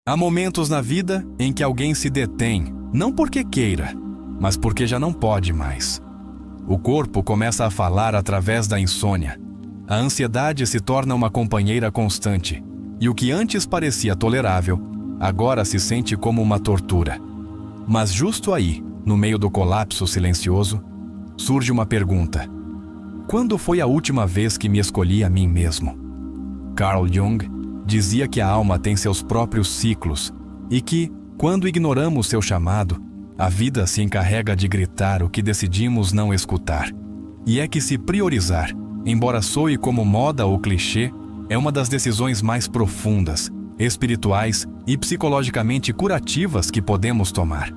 Há momentos na vida em que alguém se detém, não porque queira, mas porque já não pode mais. O corpo começa a falar através da insônia. A ansiedade se torna uma companheira constante, e o que antes parecia tolerável, agora se sente como uma tortura. Mas justo aí, no meio do colapso silencioso, surge uma pergunta. Quando foi a última vez que me escolhi a mim mesmo? Carl Jung dizia que a alma tem seus próprios ciclos e que, quando ignoramos seu chamado, a vida se encarrega de gritar o que decidimos não escutar. E é que se priorizar, embora soe como moda ou clichê, é uma das decisões mais profundas, espirituais e psicologicamente curativas que podemos tomar.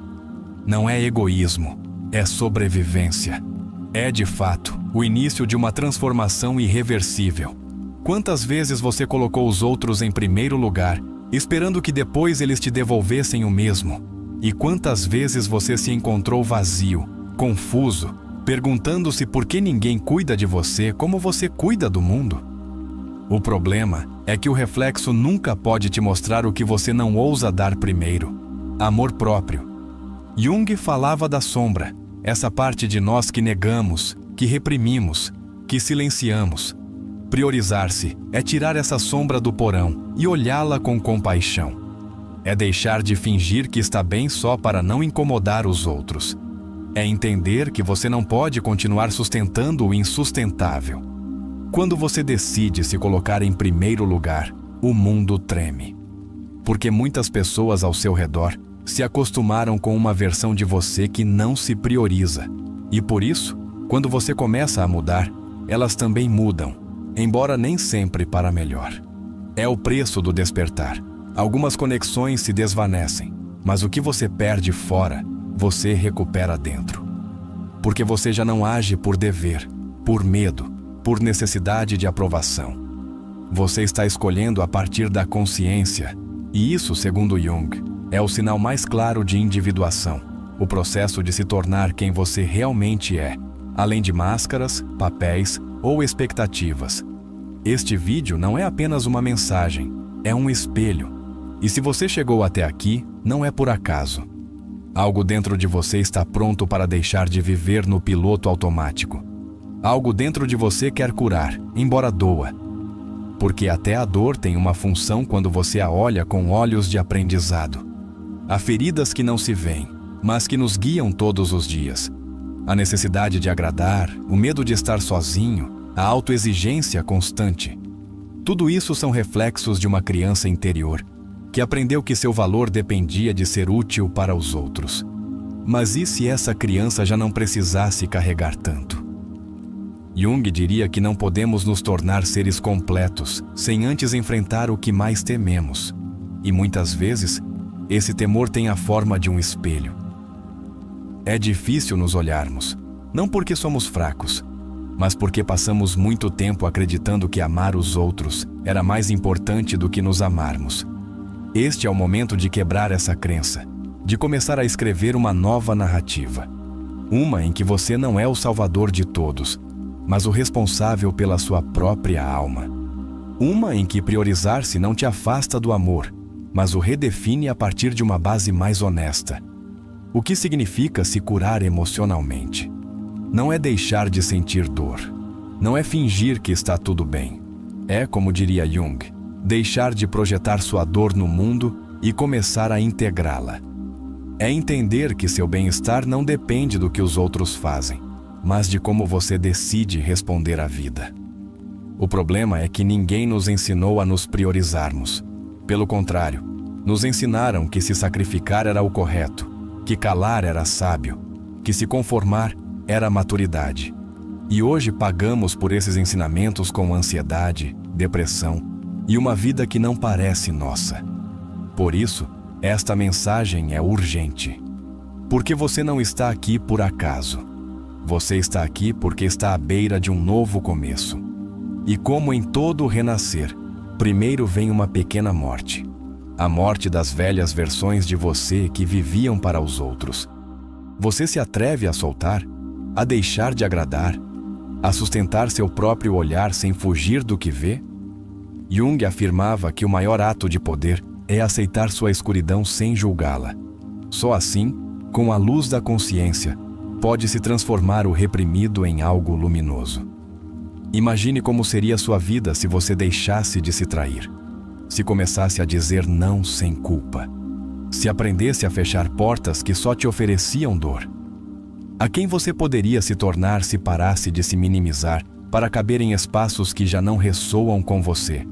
Não é egoísmo, é sobrevivência. É, de fato, o início de uma transformação irreversível. Quantas vezes você colocou os outros em primeiro lugar, esperando que depois eles te devolvessem o mesmo? E quantas vezes você se encontrou vazio, confuso, perguntando-se por que ninguém cuida de você como você cuida do mundo? O problema é que o reflexo nunca pode te mostrar o que você não ousa dar primeiro: amor próprio. Jung falava da sombra, essa parte de nós que negamos, que reprimimos, que silenciamos. Priorizar-se é tirar essa sombra do porão e olhá-la com compaixão. É deixar de fingir que está bem só para não incomodar os outros. É entender que você não pode continuar sustentando o insustentável. Quando você decide se colocar em primeiro lugar, o mundo treme. Porque muitas pessoas ao seu redor se acostumaram com uma versão de você que não se prioriza. E por isso, quando você começa a mudar, elas também mudam, embora nem sempre para melhor. É o preço do despertar. Algumas conexões se desvanecem, mas o que você perde fora, você recupera dentro. Porque você já não age por dever, por medo, por necessidade de aprovação. Você está escolhendo a partir da consciência, e isso, segundo Jung, é o sinal mais claro de individuação, o processo de se tornar quem você realmente é, além de máscaras, papéis ou expectativas. Este vídeo não é apenas uma mensagem, é um espelho. E se você chegou até aqui, não é por acaso. Algo dentro de você está pronto para deixar de viver no piloto automático. Algo dentro de você quer curar, embora doa. Porque até a dor tem uma função quando você a olha com olhos de aprendizado. Há feridas que não se veem, mas que nos guiam todos os dias. A necessidade de agradar, o medo de estar sozinho, a autoexigência constante. Tudo isso são reflexos de uma criança interior, que aprendeu que seu valor dependia de ser útil para os outros. Mas e se essa criança já não precisasse carregar tanto? Jung diria que não podemos nos tornar seres completos sem antes enfrentar o que mais tememos. E muitas vezes, esse temor tem a forma de um espelho. É difícil nos olharmos, não porque somos fracos, mas porque passamos muito tempo acreditando que amar os outros era mais importante do que nos amarmos. Este é o momento de quebrar essa crença, de começar a escrever uma nova narrativa. Uma em que você não é o salvador de todos, mas o responsável pela sua própria alma. Uma em que priorizar-se não te afasta do amor, mas o redefine a partir de uma base mais honesta. O que significa se curar emocionalmente? Não é deixar de sentir dor. Não é fingir que está tudo bem. É, como diria Jung, deixar de projetar sua dor no mundo e começar a integrá-la. É entender que seu bem-estar não depende do que os outros fazem, mas de como você decide responder à vida. O problema é que ninguém nos ensinou a nos priorizarmos. Pelo contrário, nos ensinaram que se sacrificar era o correto, que calar era sábio, que se conformar era maturidade. E hoje pagamos por esses ensinamentos com ansiedade, depressão e uma vida que não parece nossa. Por isso, esta mensagem é urgente. Porque você não está aqui por acaso. Você está aqui porque está à beira de um novo começo. E como em todo renascer, primeiro vem uma pequena morte. A morte das velhas versões de você que viviam para os outros. Você se atreve a soltar? A deixar de agradar? A sustentar seu próprio olhar sem fugir do que vê? Jung afirmava que o maior ato de poder é aceitar sua escuridão sem julgá-la. Só assim, com a luz da consciência, pode-se transformar o reprimido em algo luminoso. Imagine como seria sua vida se você deixasse de se trair, se começasse a dizer não sem culpa, se aprendesse a fechar portas que só te ofereciam dor. A quem você poderia se tornar se parasse de se minimizar para caber em espaços que já não ressoam com você?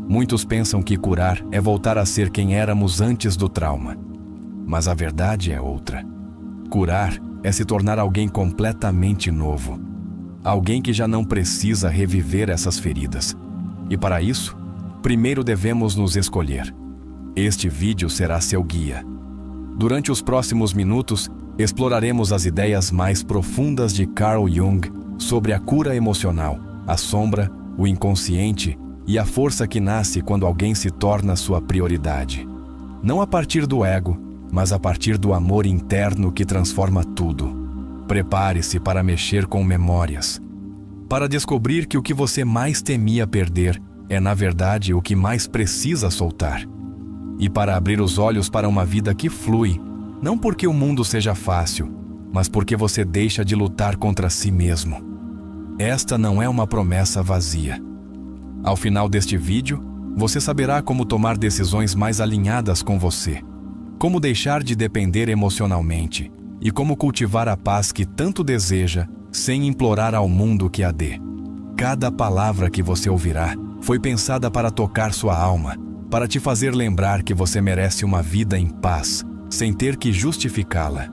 Muitos pensam que curar é voltar a ser quem éramos antes do trauma. Mas a verdade é outra. Curar é se tornar alguém completamente novo. Alguém que já não precisa reviver essas feridas. E para isso, primeiro devemos nos escolher. Este vídeo será seu guia. Durante os próximos minutos, exploraremos as ideias mais profundas de Carl Jung sobre a cura emocional, a sombra, o inconsciente e a força que nasce quando alguém se torna sua prioridade. Não a partir do ego, mas a partir do amor interno que transforma tudo. Prepare-se para mexer com memórias, para descobrir que o que você mais temia perder é, na verdade, o que mais precisa soltar. E para abrir os olhos para uma vida que flui, não porque o mundo seja fácil, mas porque você deixa de lutar contra si mesmo. Esta não é uma promessa vazia. Ao final deste vídeo, você saberá como tomar decisões mais alinhadas com você, como deixar de depender emocionalmente e como cultivar a paz que tanto deseja sem implorar ao mundo que a dê. Cada palavra que você ouvirá foi pensada para tocar sua alma, para te fazer lembrar que você merece uma vida em paz, sem ter que justificá-la.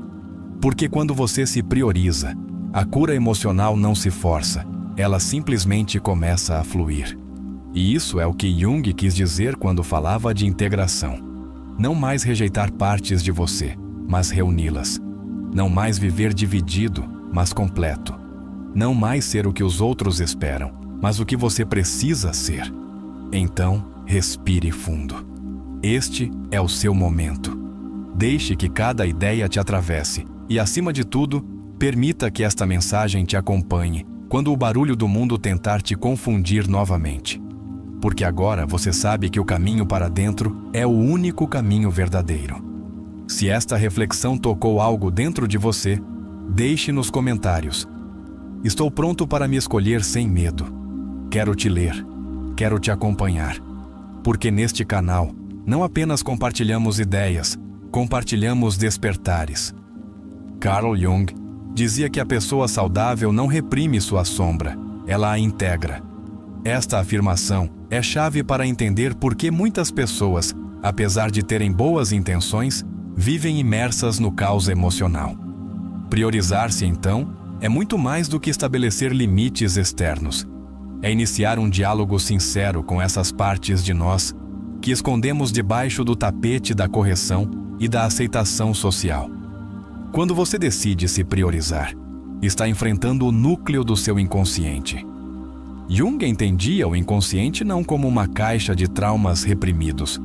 Porque quando você se prioriza, a cura emocional não se força, ela simplesmente começa a fluir. E isso é o que Jung quis dizer quando falava de integração. Não mais rejeitar partes de você, mas reuni-las. Não mais viver dividido, mas completo. Não mais ser o que os outros esperam, mas o que você precisa ser. Então, respire fundo. Este é o seu momento. Deixe que cada ideia te atravesse e, acima de tudo, permita que esta mensagem te acompanhe quando o barulho do mundo tentar te confundir novamente. Porque agora você sabe que o caminho para dentro é o único caminho verdadeiro. Se esta reflexão tocou algo dentro de você, deixe nos comentários. Estou pronto para me escolher sem medo. Quero te ler. Quero te acompanhar. Porque neste canal, não apenas compartilhamos ideias, compartilhamos despertares. Carl Jung dizia que a pessoa saudável não reprime sua sombra, ela a integra. Esta afirmação é chave para entender por que muitas pessoas, apesar de terem boas intenções, vivem imersas no caos emocional. Priorizar-se, então, é muito mais do que estabelecer limites externos. É iniciar um diálogo sincero com essas partes de nós que escondemos debaixo do tapete da correção e da aceitação social. Quando você decide se priorizar, está enfrentando o núcleo do seu inconsciente. Jung entendia o inconsciente não como uma caixa de traumas reprimidos,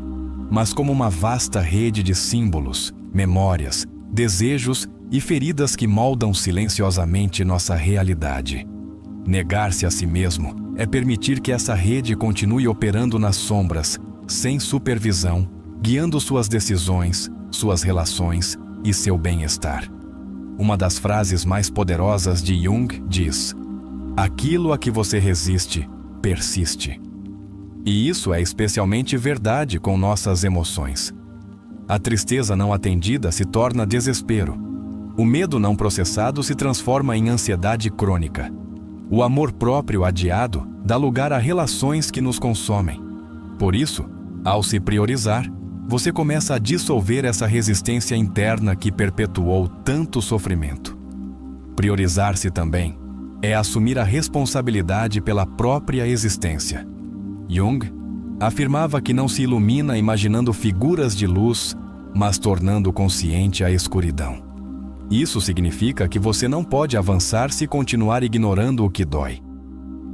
mas como uma vasta rede de símbolos, memórias, desejos e feridas que moldam silenciosamente nossa realidade. Negar-se a si mesmo é permitir que essa rede continue operando nas sombras, sem supervisão, guiando suas decisões, suas relações e seu bem-estar. Uma das frases mais poderosas de Jung diz: aquilo a que você resiste, persiste. E isso é especialmente verdade com nossas emoções. A tristeza não atendida se torna desespero. O medo não processado se transforma em ansiedade crônica. O amor próprio adiado dá lugar a relações que nos consomem. Por isso, ao se priorizar, você começa a dissolver essa resistência interna que perpetuou tanto sofrimento. Priorizar-se também é assumir a responsabilidade pela própria existência. Jung afirmava que não se ilumina imaginando figuras de luz, mas tornando consciente a escuridão. Isso significa que você não pode avançar se continuar ignorando o que dói.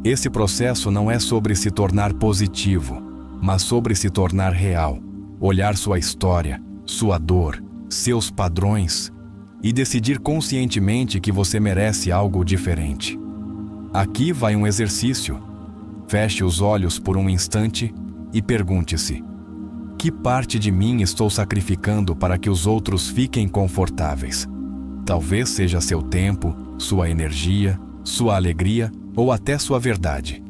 Esse processo não é sobre se tornar positivo, mas sobre se tornar real, olhar sua história, sua dor, seus padrões e decidir conscientemente que você merece algo diferente. Aqui vai um exercício. Feche os olhos por um instante e pergunte-se: que parte de mim estou sacrificando para que os outros fiquem confortáveis? Talvez seja seu tempo, sua energia, sua alegria ou até sua verdade.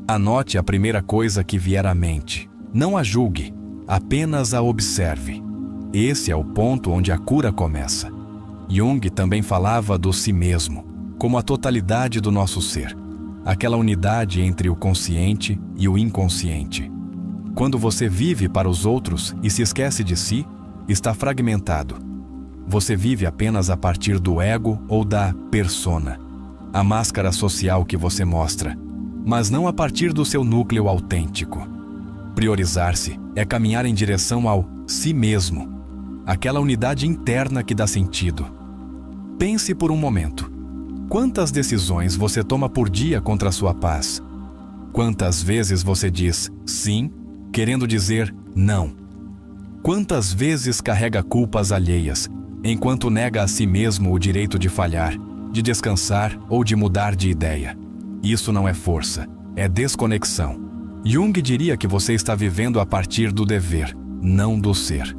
Anote a primeira coisa que vier à mente. Não a julgue, apenas a observe. Esse é o ponto onde a cura começa. Jung também falava do si mesmo, como a totalidade do nosso ser, aquela unidade entre o consciente e o inconsciente. Quando você vive para os outros e se esquece de si, está fragmentado. Você vive apenas a partir do ego ou da persona, a máscara social que você mostra, mas não a partir do seu núcleo autêntico. Priorizar-se é caminhar em direção ao si mesmo, aquela unidade interna que dá sentido. Pense por um momento. Quantas decisões você toma por dia contra a sua paz? Quantas vezes você diz sim, querendo dizer não? Quantas vezes carrega culpas alheias, enquanto nega a si mesmo o direito de falhar, de descansar ou de mudar de ideia? Isso não é força, é desconexão. Jung diria que você está vivendo a partir do dever, não do ser.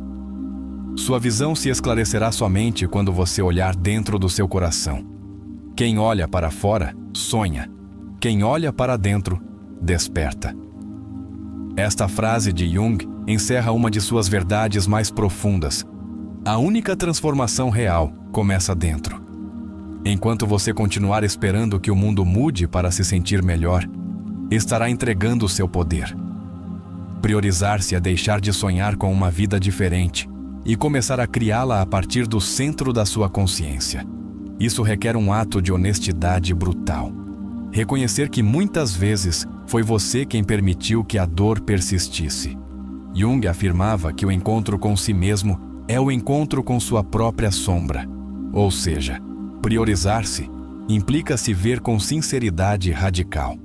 Sua visão se esclarecerá somente quando você olhar dentro do seu coração. Quem olha para fora, sonha. Quem olha para dentro, desperta. Esta frase de Jung encerra uma de suas verdades mais profundas. A única transformação real começa dentro. Enquanto você continuar esperando que o mundo mude para se sentir melhor, estará entregando o seu poder. Priorizar-se é deixar de sonhar com uma vida diferente e começar a criá-la a partir do centro da sua consciência. Isso requer um ato de honestidade brutal. Reconhecer que muitas vezes foi você quem permitiu que a dor persistisse. Jung afirmava que o encontro com si mesmo é o encontro com sua própria sombra. Ou seja, priorizar-se implica se ver com sinceridade radical.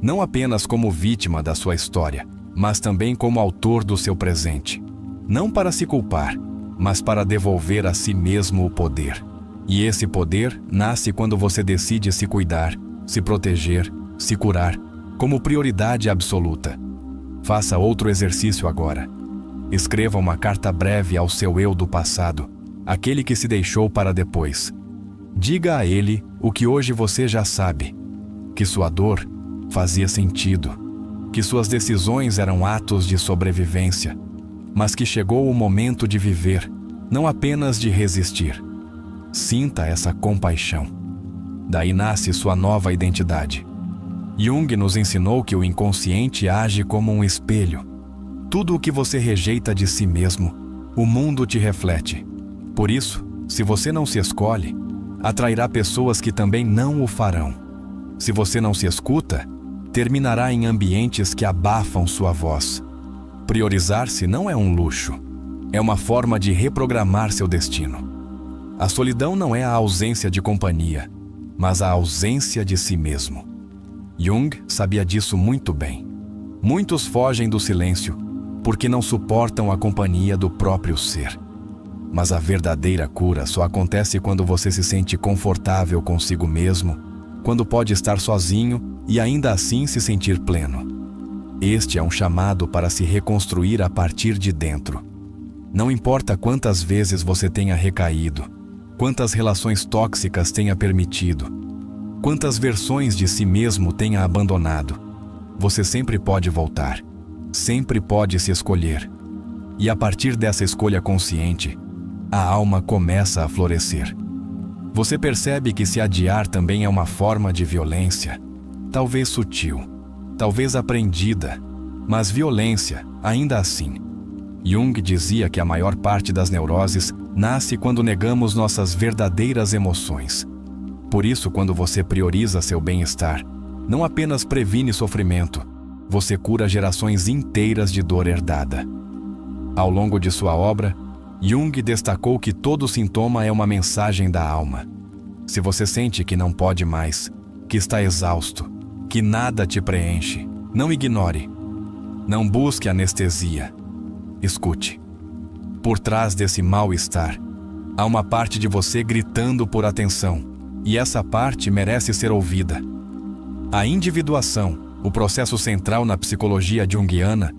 Não apenas como vítima da sua história, mas também como autor do seu presente. Não para se culpar, mas para devolver a si mesmo o poder. E esse poder nasce quando você decide se cuidar, se proteger, se curar, como prioridade absoluta. Faça outro exercício agora. Escreva uma carta breve ao seu eu do passado, aquele que se deixou para depois. Diga a ele o que hoje você já sabe, que sua dor fazia sentido, que suas decisões eram atos de sobrevivência, mas que chegou o momento de viver, não apenas de resistir. Sinta essa compaixão. Daí nasce sua nova identidade. Jung nos ensinou que o inconsciente age como um espelho. Tudo o que você rejeita de si mesmo, o mundo te reflete. Por isso, se você não se escolhe, atrairá pessoas que também não o farão. Se você não se escuta, terminará em ambientes que abafam sua voz. Priorizar-se não é um luxo, é uma forma de reprogramar seu destino. A solidão não é a ausência de companhia, mas a ausência de si mesmo. Jung sabia disso muito bem. Muitos fogem do silêncio porque não suportam a companhia do próprio ser. Mas a verdadeira cura só acontece quando você se sente confortável consigo mesmo, quando pode estar sozinho e ainda assim se sentir pleno. Este é um chamado para se reconstruir a partir de dentro. Não importa quantas vezes você tenha recaído, quantas relações tóxicas tenha permitido, quantas versões de si mesmo tenha abandonado, você sempre pode voltar, sempre pode se escolher. E a partir dessa escolha consciente, a alma começa a florescer. Você percebe que se adiar também é uma forma de violência, talvez sutil, talvez aprendida, mas violência, ainda assim. Jung dizia que a maior parte das neuroses nasce quando negamos nossas verdadeiras emoções. Por isso, quando você prioriza seu bem-estar, não apenas previne sofrimento, você cura gerações inteiras de dor herdada. Ao longo de sua obra, Jung destacou que todo sintoma é uma mensagem da alma. Se você sente que não pode mais, que está exausto, que nada te preenche, não ignore. Não busque anestesia. Escute. Por trás desse mal-estar, há uma parte de você gritando por atenção, e essa parte merece ser ouvida. A individuação, o processo central na psicologia junguiana,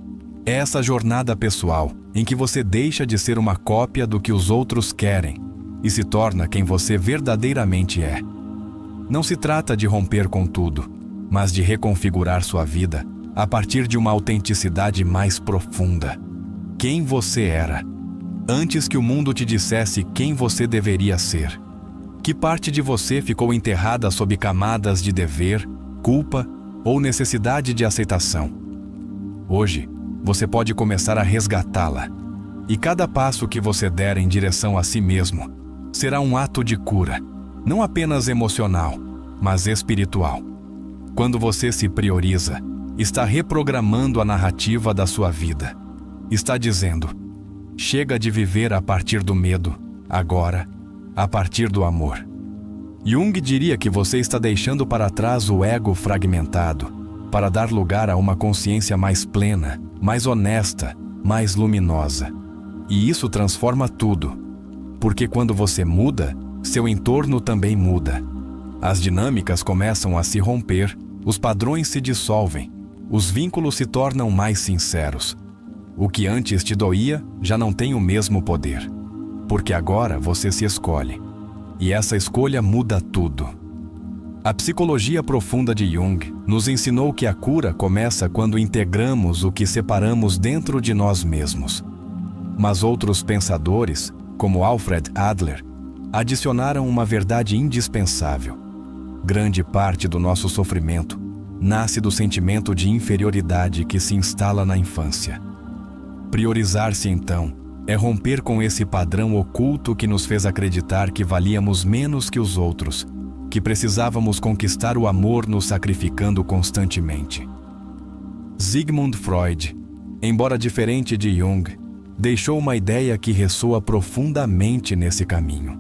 é essa jornada pessoal, em que você deixa de ser uma cópia do que os outros querem e se torna quem você verdadeiramente é. Não se trata de romper com tudo, mas de reconfigurar sua vida a partir de uma autenticidade mais profunda. Quem você era, antes que o mundo te dissesse quem você deveria ser. Que parte de você ficou enterrada sob camadas de dever, culpa ou necessidade de aceitação? Hoje, você pode começar a resgatá-la. E cada passo que você der em direção a si mesmo será um ato de cura, não apenas emocional, mas espiritual. Quando você se prioriza, está reprogramando a narrativa da sua vida. Está dizendo: chega de viver a partir do medo, agora, a partir do amor. Jung diria que você está deixando para trás o ego fragmentado para dar lugar a uma consciência mais plena, mais honesta, mais luminosa. E isso transforma tudo, porque quando você muda, seu entorno também muda. As dinâmicas começam a se romper, os padrões se dissolvem, os vínculos se tornam mais sinceros. O que antes te doía já não tem o mesmo poder, porque agora você se escolhe. E essa escolha muda tudo. A psicologia profunda de Jung nos ensinou que a cura começa quando integramos o que separamos dentro de nós mesmos. Mas outros pensadores, como Alfred Adler, adicionaram uma verdade indispensável. Grande parte do nosso sofrimento nasce do sentimento de inferioridade que se instala na infância. Priorizar-se, então, é romper com esse padrão oculto que nos fez acreditar que valíamos menos que os outros, que precisávamos conquistar o amor nos sacrificando constantemente. Sigmund Freud, embora diferente de Jung, deixou uma ideia que ressoa profundamente nesse caminho.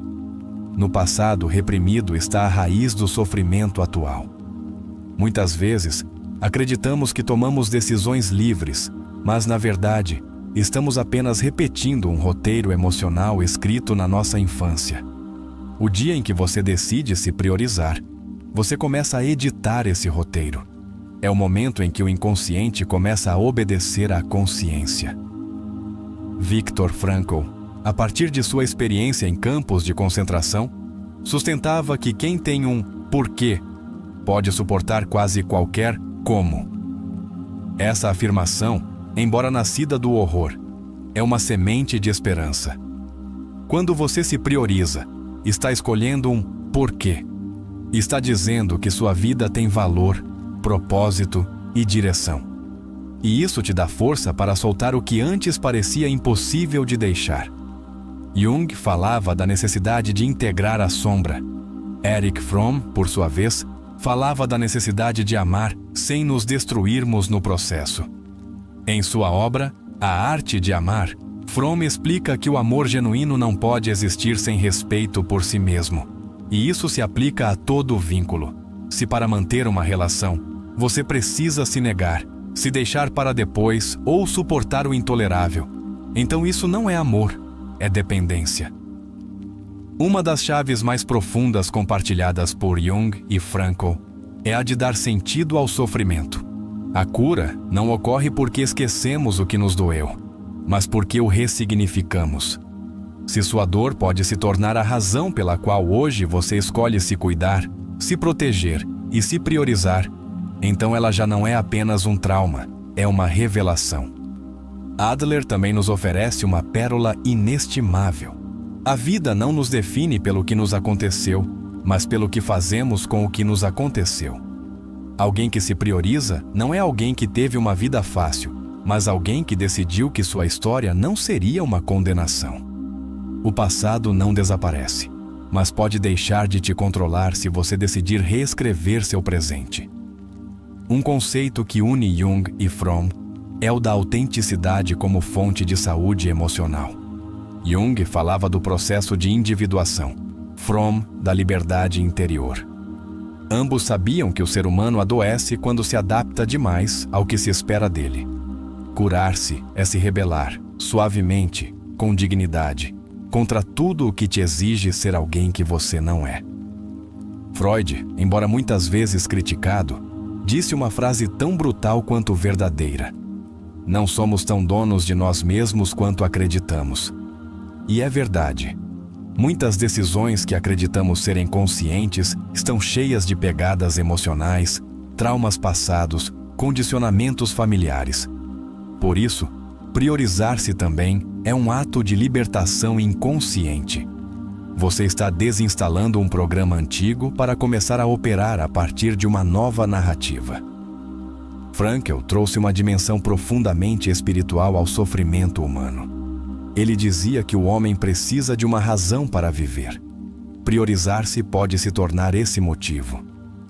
No passado reprimido está a raiz do sofrimento atual. Muitas vezes, acreditamos que tomamos decisões livres, mas, na verdade, estamos apenas repetindo um roteiro emocional escrito na nossa infância. O dia em que você decide se priorizar, você começa a editar esse roteiro. É o momento em que o inconsciente começa a obedecer à consciência. Viktor Frankl, a partir de sua experiência em campos de concentração, sustentava que quem tem um porquê pode suportar quase qualquer como. Essa afirmação, embora nascida do horror, é uma semente de esperança. Quando você se prioriza, está escolhendo um porquê. Está dizendo que sua vida tem valor, propósito e direção. E isso te dá força para soltar o que antes parecia impossível de deixar. Jung falava da necessidade de integrar a sombra. Erich Fromm, por sua vez, falava da necessidade de amar sem nos destruirmos no processo. Em sua obra, A Arte de Amar, Fromm explica que o amor genuíno não pode existir sem respeito por si mesmo. E isso se aplica a todo vínculo. Se para manter uma relação, você precisa se negar, se deixar para depois ou suportar o intolerável, então isso não é amor, é dependência. Uma das chaves mais profundas compartilhadas por Jung e Frankl é a de dar sentido ao sofrimento. A cura não ocorre porque esquecemos o que nos doeu, mas porque o ressignificamos. Se sua dor pode se tornar a razão pela qual hoje você escolhe se cuidar, se proteger e se priorizar, então ela já não é apenas um trauma, é uma revelação. Adler também nos oferece uma pérola inestimável. A vida não nos define pelo que nos aconteceu, mas pelo que fazemos com o que nos aconteceu. Alguém que se prioriza não é alguém que teve uma vida fácil, mas alguém que decidiu que sua história não seria uma condenação. O passado não desaparece, mas pode deixar de te controlar se você decidir reescrever seu presente. Um conceito que une Jung e Fromm é o da autenticidade como fonte de saúde emocional. Jung falava do processo de individuação, Fromm da liberdade interior. Ambos sabiam que o ser humano adoece quando se adapta demais ao que se espera dele. Curar-se é se rebelar, suavemente, com dignidade, contra tudo o que te exige ser alguém que você não é. Freud, embora muitas vezes criticado, disse uma frase tão brutal quanto verdadeira: Não somos tão donos de nós mesmos quanto acreditamos. E é verdade. Muitas decisões que acreditamos serem conscientes estão cheias de pegadas emocionais, traumas passados, condicionamentos familiares. Por isso, priorizar-se também é um ato de libertação inconsciente. Você está desinstalando um programa antigo para começar a operar a partir de uma nova narrativa. Frankl trouxe uma dimensão profundamente espiritual ao sofrimento humano. Ele dizia que o homem precisa de uma razão para viver. Priorizar-se pode se tornar esse motivo.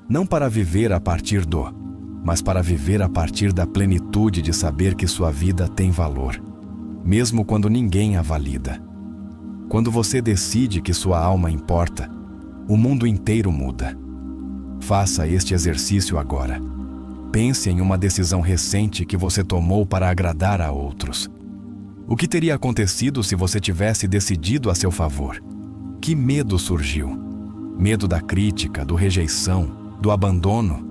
Não para viver a partir do, mas para viver a partir da plenitude de saber que sua vida tem valor, mesmo quando ninguém a valida. Quando você decide que sua alma importa, o mundo inteiro muda. Faça este exercício agora. Pense em uma decisão recente que você tomou para agradar a outros. O que teria acontecido se você tivesse decidido a seu favor? Que medo surgiu? Medo da crítica, do rejeição, do abandono?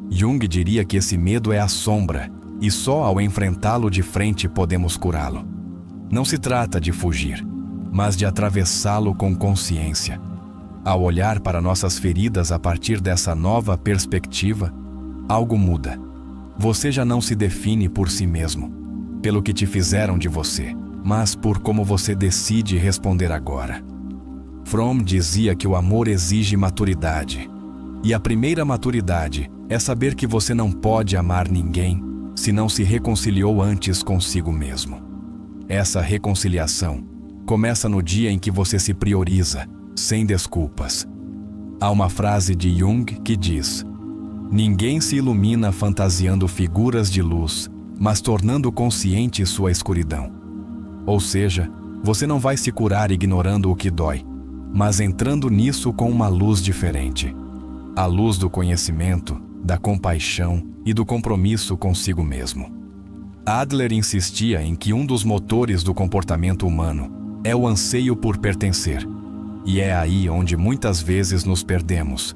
Jung diria que esse medo é a sombra, e só ao enfrentá-lo de frente podemos curá-lo. Não se trata de fugir, mas de atravessá-lo com consciência. Ao olhar para nossas feridas a partir dessa nova perspectiva, algo muda. Você já não se define por si mesmo, pelo que te fizeram de você, mas por como você decide responder agora. Fromm dizia que o amor exige maturidade. E a primeira maturidade é saber que você não pode amar ninguém se não se reconciliou antes consigo mesmo. Essa reconciliação começa no dia em que você se prioriza, sem desculpas. Há uma frase de Jung que diz: ninguém se ilumina fantasiando figuras de luz, mas tornando consciente sua escuridão. Ou seja, você não vai se curar ignorando o que dói, mas entrando nisso com uma luz diferente. A luz do conhecimento, da compaixão e do compromisso consigo mesmo. Adler insistia em que um dos motores do comportamento humano é o anseio por pertencer. E é aí onde muitas vezes nos perdemos.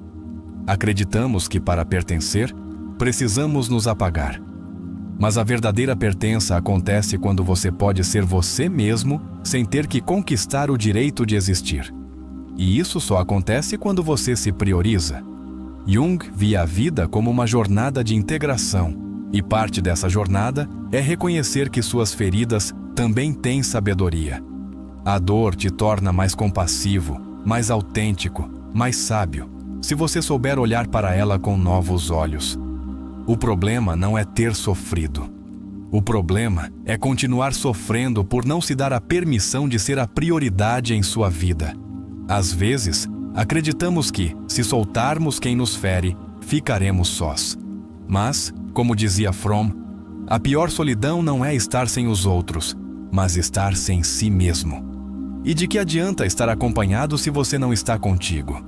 Acreditamos que para pertencer, precisamos nos apagar. Mas a verdadeira pertença acontece quando você pode ser você mesmo sem ter que conquistar o direito de existir. E isso só acontece quando você se prioriza. Jung via a vida como uma jornada de integração, e parte dessa jornada é reconhecer que suas feridas também têm sabedoria. A dor te torna mais compassivo, mais autêntico, mais sábio, se você souber olhar para ela com novos olhos. O problema não é ter sofrido. O problema é continuar sofrendo por não se dar a permissão de ser a prioridade em sua vida. Às vezes, acreditamos que, se soltarmos quem nos fere, ficaremos sós. Mas, como dizia Fromm, a pior solidão não é estar sem os outros, mas estar sem si mesmo. E de que adianta estar acompanhado se você não está contigo?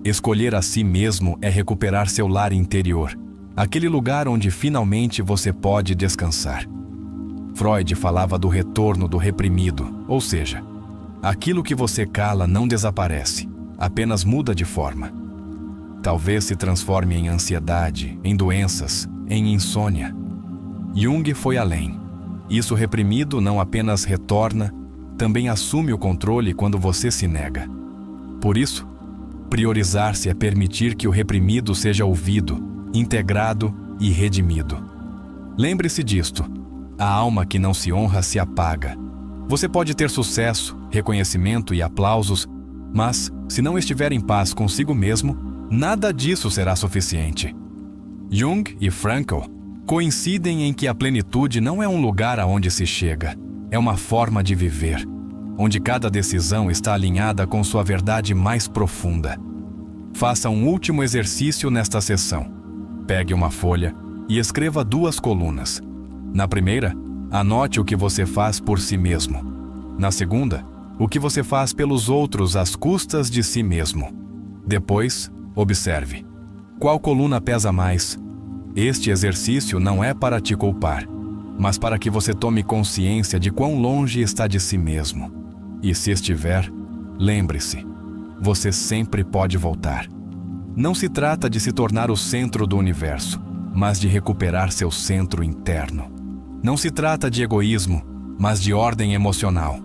Escolher a si mesmo é recuperar seu lar interior, aquele lugar onde finalmente você pode descansar. Freud falava do retorno do reprimido, ou seja, aquilo que você cala não desaparece, apenas muda de forma. Talvez se transforme em ansiedade, em doenças, em insônia. Jung foi além. Isso reprimido não apenas retorna, também assume o controle quando você se nega. Por isso, priorizar-se é permitir que o reprimido seja ouvido, integrado e redimido. Lembre-se disto: a alma que não se honra se apaga. Você pode ter sucesso, reconhecimento e aplausos, mas, se não estiver em paz consigo mesmo, nada disso será suficiente. Jung e Frankl coincidem em que a plenitude não é um lugar aonde se chega, é uma forma de viver, onde cada decisão está alinhada com sua verdade mais profunda. Faça um último exercício nesta sessão. Pegue uma folha e escreva 2 colunas. Na primeira, anote o que você faz por si mesmo. Na segunda, o que você faz pelos outros às custas de si mesmo. Depois, observe. Qual coluna pesa mais? Este exercício não é para te culpar, mas para que você tome consciência de quão longe está de si mesmo. E se estiver, lembre-se, você sempre pode voltar. Não se trata de se tornar o centro do universo, mas de recuperar seu centro interno. Não se trata de egoísmo, mas de ordem emocional.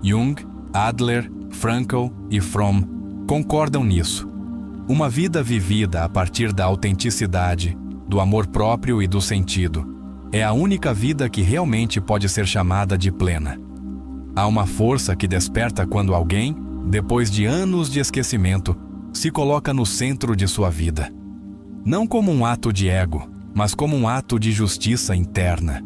Jung, Adler, Frankl e Fromm concordam nisso. Uma vida vivida a partir da autenticidade, do amor próprio e do sentido, é a única vida que realmente pode ser chamada de plena. Há uma força que desperta quando alguém, depois de anos de esquecimento, se coloca no centro de sua vida. Não como um ato de ego, mas como um ato de justiça interna.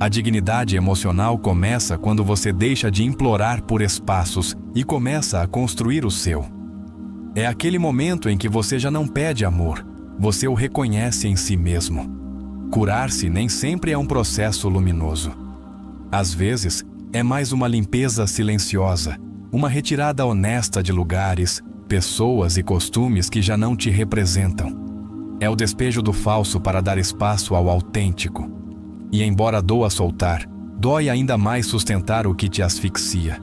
A dignidade emocional começa quando você deixa de implorar por espaços e começa a construir o seu. É aquele momento em que você já não pede amor, você o reconhece em si mesmo. Curar-se nem sempre é um processo luminoso. Às vezes, é mais uma limpeza silenciosa, uma retirada honesta de lugares, pessoas e costumes que já não te representam. É o despejo do falso para dar espaço ao autêntico. E embora doa soltar, dói ainda mais sustentar o que te asfixia.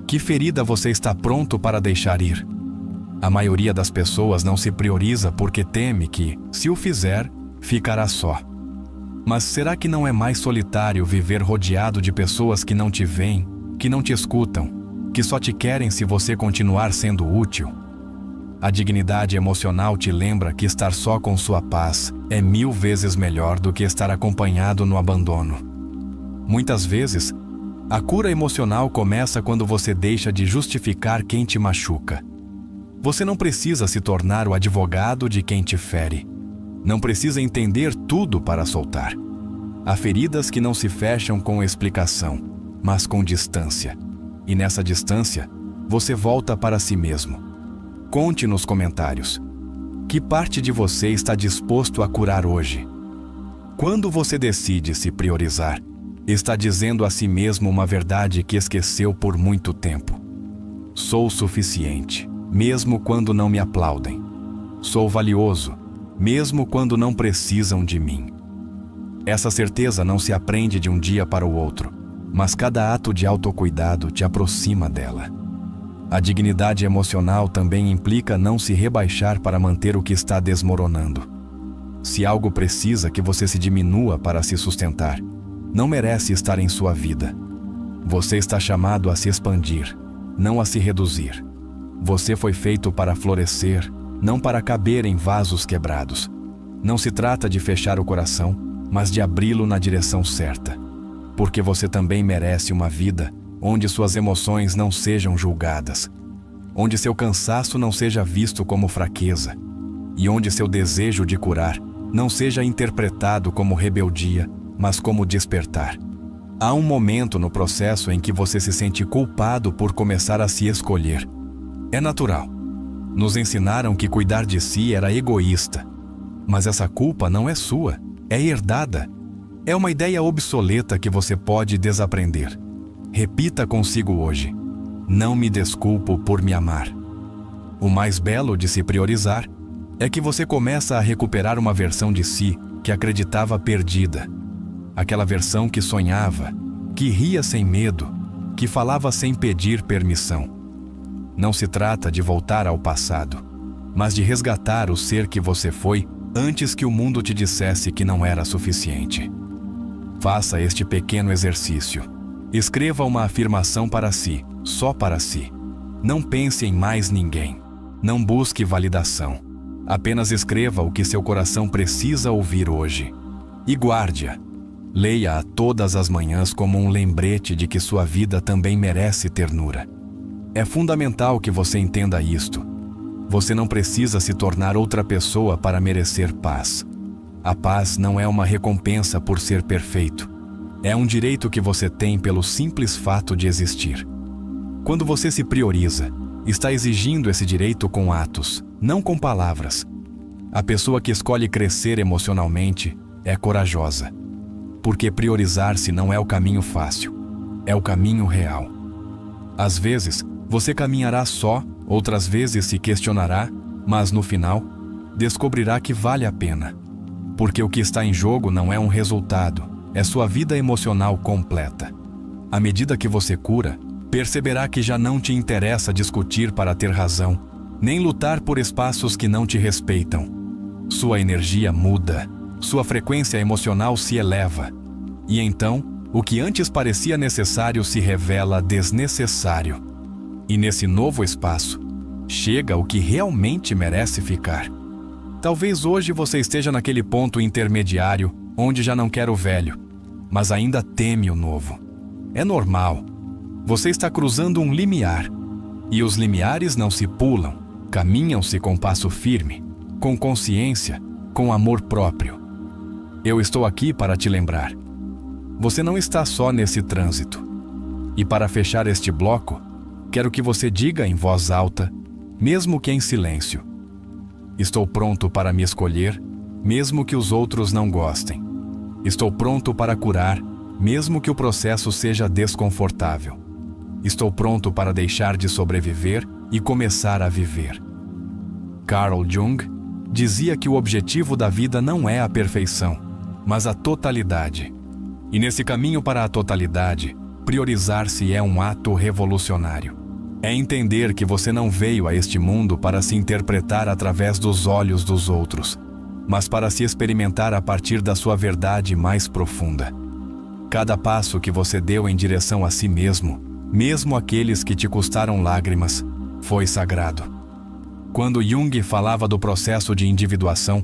Que ferida você está pronto para deixar ir? A maioria das pessoas não se prioriza porque teme que, se o fizer, ficará só. Mas será que não é mais solitário viver rodeado de pessoas que não te veem, que não te escutam, que só te querem se você continuar sendo útil? A dignidade emocional te lembra que estar só com sua paz é 1000 vezes melhor do que estar acompanhado no abandono. Muitas vezes, a cura emocional começa quando você deixa de justificar quem te machuca. Você não precisa se tornar o advogado de quem te fere. Não precisa entender tudo para soltar. Há feridas que não se fecham com explicação, mas com distância. E nessa distância, você volta para si mesmo. Conte nos comentários. Que parte de você está disposto a curar hoje? Quando você decide se priorizar, está dizendo a si mesmo uma verdade que esqueceu por muito tempo. Sou suficiente, mesmo quando não me aplaudem. Sou valioso, mesmo quando não precisam de mim. Essa certeza não se aprende de um dia para o outro, mas cada ato de autocuidado te aproxima dela. A dignidade emocional também implica não se rebaixar para manter o que está desmoronando. Se algo precisa que você se diminua para se sustentar, não merece estar em sua vida. Você está chamado a se expandir, não a se reduzir. Você foi feito para florescer, não para caber em vasos quebrados. Não se trata de fechar o coração, mas de abri-lo na direção certa. Porque você também merece uma vida onde suas emoções não sejam julgadas, onde seu cansaço não seja visto como fraqueza, e onde seu desejo de curar não seja interpretado como rebeldia, mas como despertar. Há um momento no processo em que você se sente culpado por começar a se escolher. É natural. Nos ensinaram que cuidar de si era egoísta. Mas essa culpa não é sua, é herdada. É uma ideia obsoleta que você pode desaprender. Repita consigo hoje: não me desculpo por me amar. O mais belo de se priorizar é que você começa a recuperar uma versão de si que acreditava perdida. Aquela versão que sonhava, que ria sem medo, que falava sem pedir permissão. Não se trata de voltar ao passado, mas de resgatar o ser que você foi antes que o mundo te dissesse que não era suficiente. Faça este pequeno exercício. Escreva uma afirmação para si, só para si. Não pense em mais ninguém. Não busque validação. Apenas escreva o que seu coração precisa ouvir hoje. E guarde-a. Leia-a todas as manhãs como um lembrete de que sua vida também merece ternura. É fundamental que você entenda isto. Você não precisa se tornar outra pessoa para merecer paz. A paz não é uma recompensa por ser perfeito. É um direito que você tem pelo simples fato de existir. Quando você se prioriza, está exigindo esse direito com atos, não com palavras. A pessoa que escolhe crescer emocionalmente é corajosa. Porque priorizar-se não é o caminho fácil, é o caminho real. Às vezes, você caminhará só, outras vezes se questionará, mas no final, descobrirá que vale a pena. Porque o que está em jogo não é um resultado, é sua vida emocional completa. À medida que você cura, perceberá que já não te interessa discutir para ter razão, nem lutar por espaços que não te respeitam. Sua energia muda, sua frequência emocional se eleva. E então, o que antes parecia necessário se revela desnecessário. E nesse novo espaço, chega o que realmente merece ficar. Talvez hoje você esteja naquele ponto intermediário onde já não quer o velho, mas ainda teme o novo. É normal. Você está cruzando um limiar. E os limiares não se pulam, caminham-se com passo firme, com consciência, com amor próprio. Eu estou aqui para te lembrar. Você não está só nesse trânsito. E para fechar este bloco, quero que você diga em voz alta, mesmo que em silêncio: estou pronto para me escolher, mesmo que os outros não gostem. Estou pronto para curar, mesmo que o processo seja desconfortável. Estou pronto para deixar de sobreviver e começar a viver. Carl Jung dizia que o objetivo da vida não é a perfeição, mas a totalidade. E nesse caminho para a totalidade, priorizar-se é um ato revolucionário. É entender que você não veio a este mundo para se interpretar através dos olhos dos outros, mas para se experimentar a partir da sua verdade mais profunda. Cada passo que você deu em direção a si mesmo, mesmo aqueles que te custaram lágrimas, foi sagrado. Quando Jung falava do processo de individuação,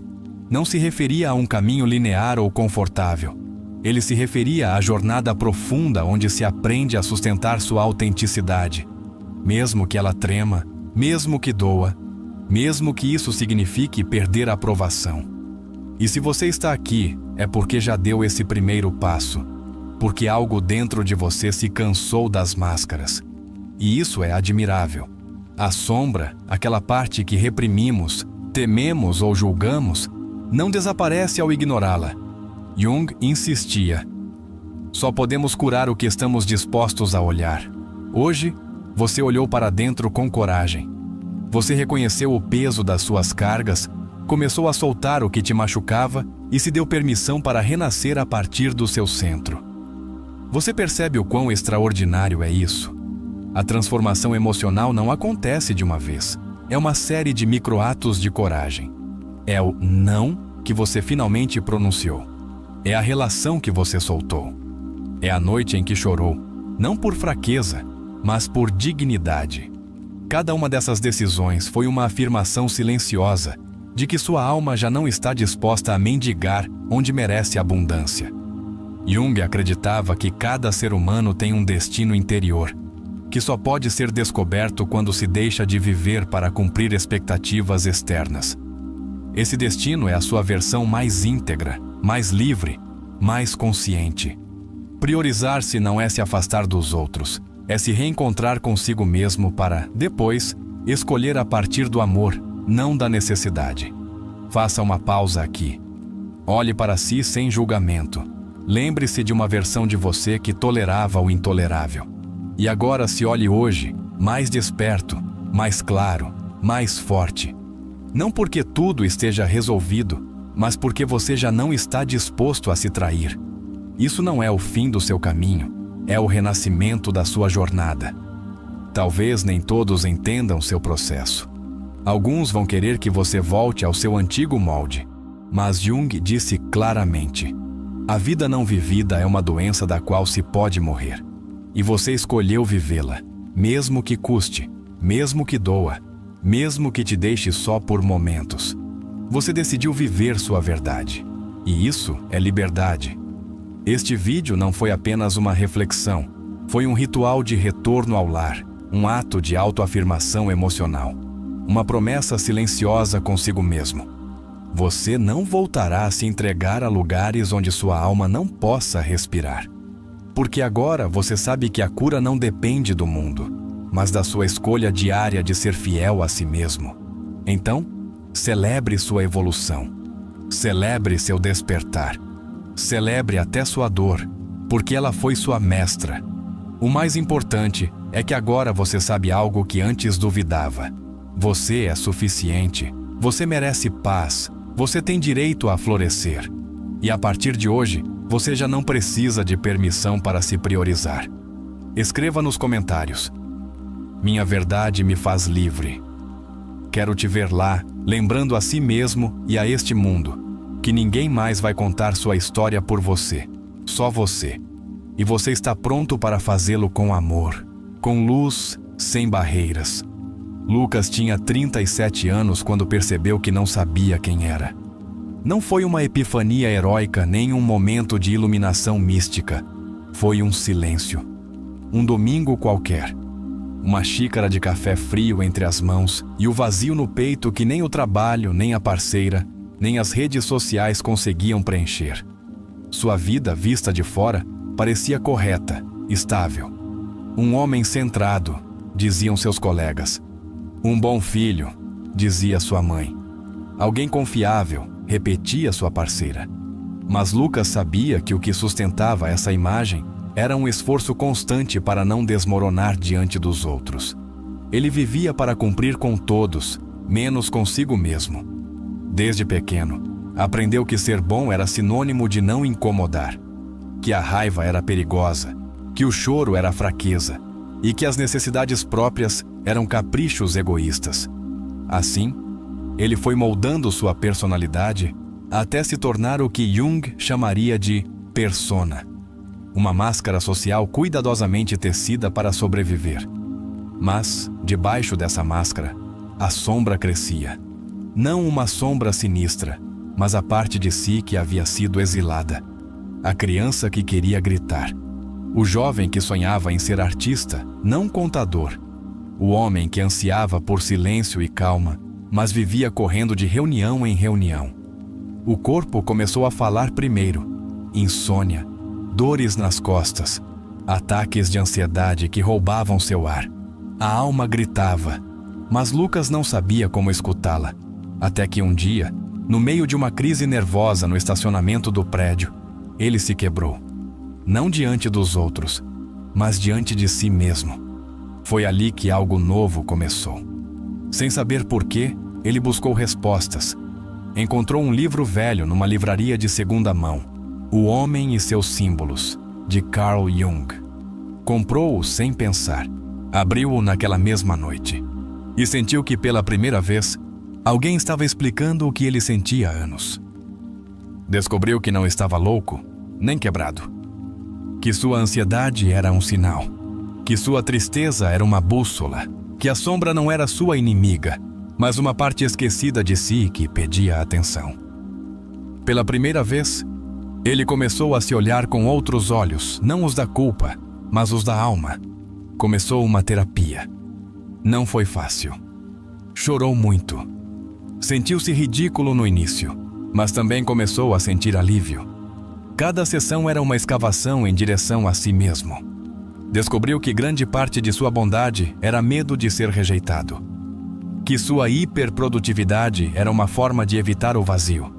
não se referia a um caminho linear ou confortável. Ele se referia à jornada profunda onde se aprende a sustentar sua autenticidade, mesmo que ela trema, mesmo que doa, mesmo que isso signifique perder a aprovação. E se você está aqui, é porque já deu esse primeiro passo, porque algo dentro de você se cansou das máscaras. E isso é admirável. A sombra, aquela parte que reprimimos, tememos ou julgamos, não desaparece ao ignorá-la. Jung insistia: só podemos curar o que estamos dispostos a olhar. Hoje, você olhou para dentro com coragem. Você reconheceu o peso das suas cargas, começou a soltar o que te machucava e se deu permissão para renascer a partir do seu centro. Você percebe o quão extraordinário é isso? A transformação emocional não acontece de uma vez. É uma série de microatos de coragem. É o não que você finalmente pronunciou. É a relação que você soltou. É a noite em que chorou, não por fraqueza, mas por dignidade. Cada uma dessas decisões foi uma afirmação silenciosa de que sua alma já não está disposta a mendigar onde merece abundância. Jung acreditava que cada ser humano tem um destino interior, que só pode ser descoberto quando se deixa de viver para cumprir expectativas externas. Esse destino é a sua versão mais íntegra, mais livre, mais consciente. Priorizar-se não é se afastar dos outros, é se reencontrar consigo mesmo para, depois, escolher a partir do amor, não da necessidade. Faça uma pausa aqui. Olhe para si sem julgamento. Lembre-se de uma versão de você que tolerava o intolerável. E agora se olhe hoje, mais desperto, mais claro, mais forte. Não porque tudo esteja resolvido, mas porque você já não está disposto a se trair. Isso não é o fim do seu caminho, é o renascimento da sua jornada. Talvez nem todos entendam seu processo. Alguns vão querer que você volte ao seu antigo molde, mas Jung disse claramente: a vida não vivida é uma doença da qual se pode morrer. E você escolheu vivê-la, mesmo que custe, mesmo que doa, mesmo que te deixe só por momentos. Você decidiu viver sua verdade. E isso é liberdade. Este vídeo não foi apenas uma reflexão, foi um ritual de retorno ao lar, um ato de autoafirmação emocional, uma promessa silenciosa consigo mesmo. Você não voltará a se entregar a lugares onde sua alma não possa respirar. Porque agora você sabe que a cura não depende do mundo, mas da sua escolha diária de ser fiel a si mesmo. Então, celebre sua evolução. Celebre seu despertar. Celebre até sua dor, porque ela foi sua mestra. O mais importante é que agora você sabe algo que antes duvidava. Você é suficiente. Você merece paz. Você tem direito a florescer. E a partir de hoje, você já não precisa de permissão para se priorizar. Escreva nos comentários: minha verdade me faz livre. Quero te ver lá, lembrando a si mesmo e a este mundo que ninguém mais vai contar sua história por você. só você. E você está pronto para fazê-lo com amor, com luz, sem barreiras. Lucas tinha 37 anos quando percebeu que não sabia quem era. Não foi uma epifania heróica nem um momento de iluminação mística. Foi um silêncio. Um domingo qualquer. Uma xícara de café frio entre as mãos e o vazio no peito que nem o trabalho, nem a parceira, nem as redes sociais conseguiam preencher. Sua vida, vista de fora, parecia correta, estável. Um homem centrado, diziam seus colegas. Um bom filho, dizia sua mãe. Alguém confiável, repetia sua parceira. Mas Lucas sabia que o que sustentava essa imagem era um esforço constante para não desmoronar diante dos outros. Ele vivia para cumprir com todos, menos consigo mesmo. Desde pequeno, aprendeu que ser bom era sinônimo de não incomodar, que a raiva era perigosa, que o choro era fraqueza e que as necessidades próprias eram caprichos egoístas. Assim, ele foi moldando sua personalidade até se tornar o que Jung chamaria de persona, uma máscara social cuidadosamente tecida para sobreviver. Mas, debaixo dessa máscara, a sombra crescia. Não uma sombra sinistra, mas a parte de si que havia sido exilada. A criança que queria gritar. O jovem que sonhava em ser artista, não contador. O homem que ansiava por silêncio e calma, mas vivia correndo de reunião em reunião. O corpo começou a falar primeiro. Insônia, dores nas costas, ataques de ansiedade que roubavam seu ar. A alma gritava, mas Lucas não sabia como escutá-la. Até que um dia, no meio de uma crise nervosa no estacionamento do prédio, ele se quebrou. Não diante dos outros, mas diante de si mesmo. Foi ali que algo novo começou. Sem saber porquê, ele buscou respostas. Encontrou um livro velho numa livraria de segunda mão, O Homem e Seus Símbolos, de Carl Jung. Comprou-o sem pensar. Abriu-o naquela mesma noite. E sentiu que pela primeira vez, alguém estava explicando o que ele sentia há anos. Descobriu que não estava louco, nem quebrado. Que sua ansiedade era um sinal. Que sua tristeza era uma bússola. Que a sombra não era sua inimiga, mas uma parte esquecida de si que pedia atenção. Pela primeira vez, ele começou a se olhar com outros olhos, não os da culpa, mas os da alma. Começou uma terapia. Não foi fácil. Chorou muito. Sentiu-se ridículo no início, mas também começou a sentir alívio. Cada sessão era uma escavação em direção a si mesmo. Descobriu que grande parte de sua bondade era medo de ser rejeitado. Que sua hiperprodutividade era uma forma de evitar o vazio.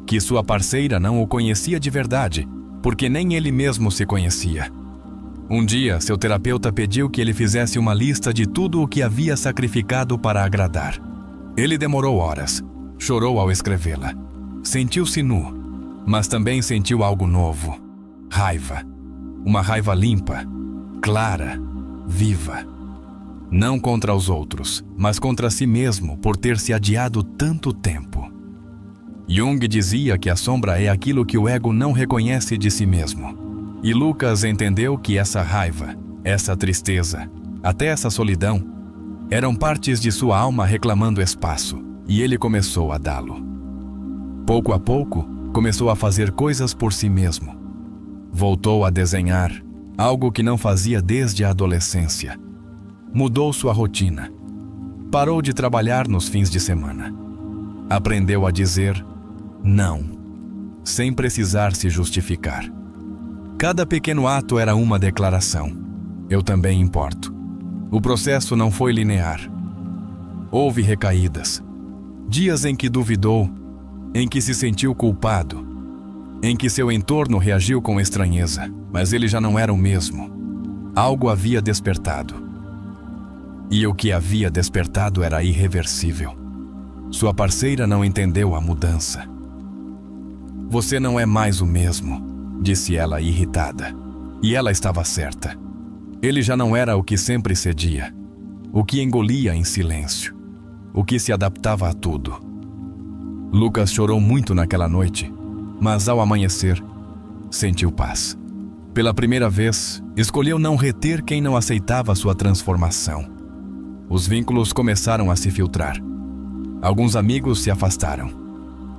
Que sua parceira não o conhecia de verdade, porque nem ele mesmo se conhecia. Um dia, seu terapeuta pediu que ele fizesse uma lista de tudo o que havia sacrificado para agradar. Ele demorou horas, chorou ao escrevê-la. Sentiu-se nu, mas também sentiu algo novo. Raiva. Uma raiva limpa, clara, viva. Não contra os outros, mas contra si mesmo por ter se adiado tanto tempo. Jung dizia que a sombra é aquilo que o ego não reconhece de si mesmo. E Lucas entendeu que essa raiva, essa tristeza, até essa solidão, eram partes de sua alma reclamando espaço, e ele começou a dá-lo. Pouco a pouco, começou a fazer coisas por si mesmo. Voltou a desenhar, algo que não fazia desde a adolescência. Mudou sua rotina. Parou de trabalhar nos fins de semana. Aprendeu a dizer não, sem precisar se justificar. Cada pequeno ato era uma declaração. Eu também importo. O processo não foi linear. Houve recaídas. Dias em que duvidou, em que se sentiu culpado, em que seu entorno reagiu com estranheza, mas ele já não era o mesmo. Algo havia despertado. E o que havia despertado era irreversível. Sua parceira não entendeu a mudança. Você não é mais o mesmo, disse ela irritada. E ela estava certa. Ele já não era o que sempre cedia, o que engolia em silêncio, o que se adaptava a tudo. Lucas chorou muito naquela noite, mas ao amanhecer, sentiu paz. Pela primeira vez, escolheu não reter quem não aceitava sua transformação. Os vínculos começaram a se filtrar. Alguns amigos se afastaram.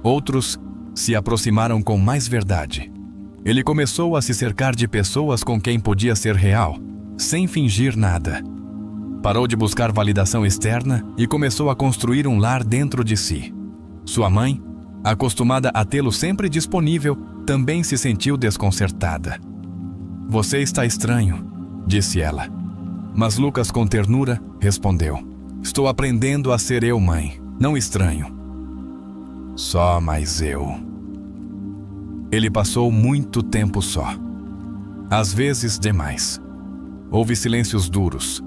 Outros se aproximaram com mais verdade. Ele começou a se cercar de pessoas com quem podia ser real, sem fingir nada. Parou de buscar validação externa e começou a construir um lar dentro de si. Sua mãe, acostumada a tê-lo sempre disponível, também se sentiu desconcertada. "Você está estranho", disse ela. Mas Lucas, com ternura, respondeu: "Estou aprendendo a ser eu, mãe, não estranho. Só mais eu." Ele passou muito tempo só. Às vezes, demais. Houve silêncios duros,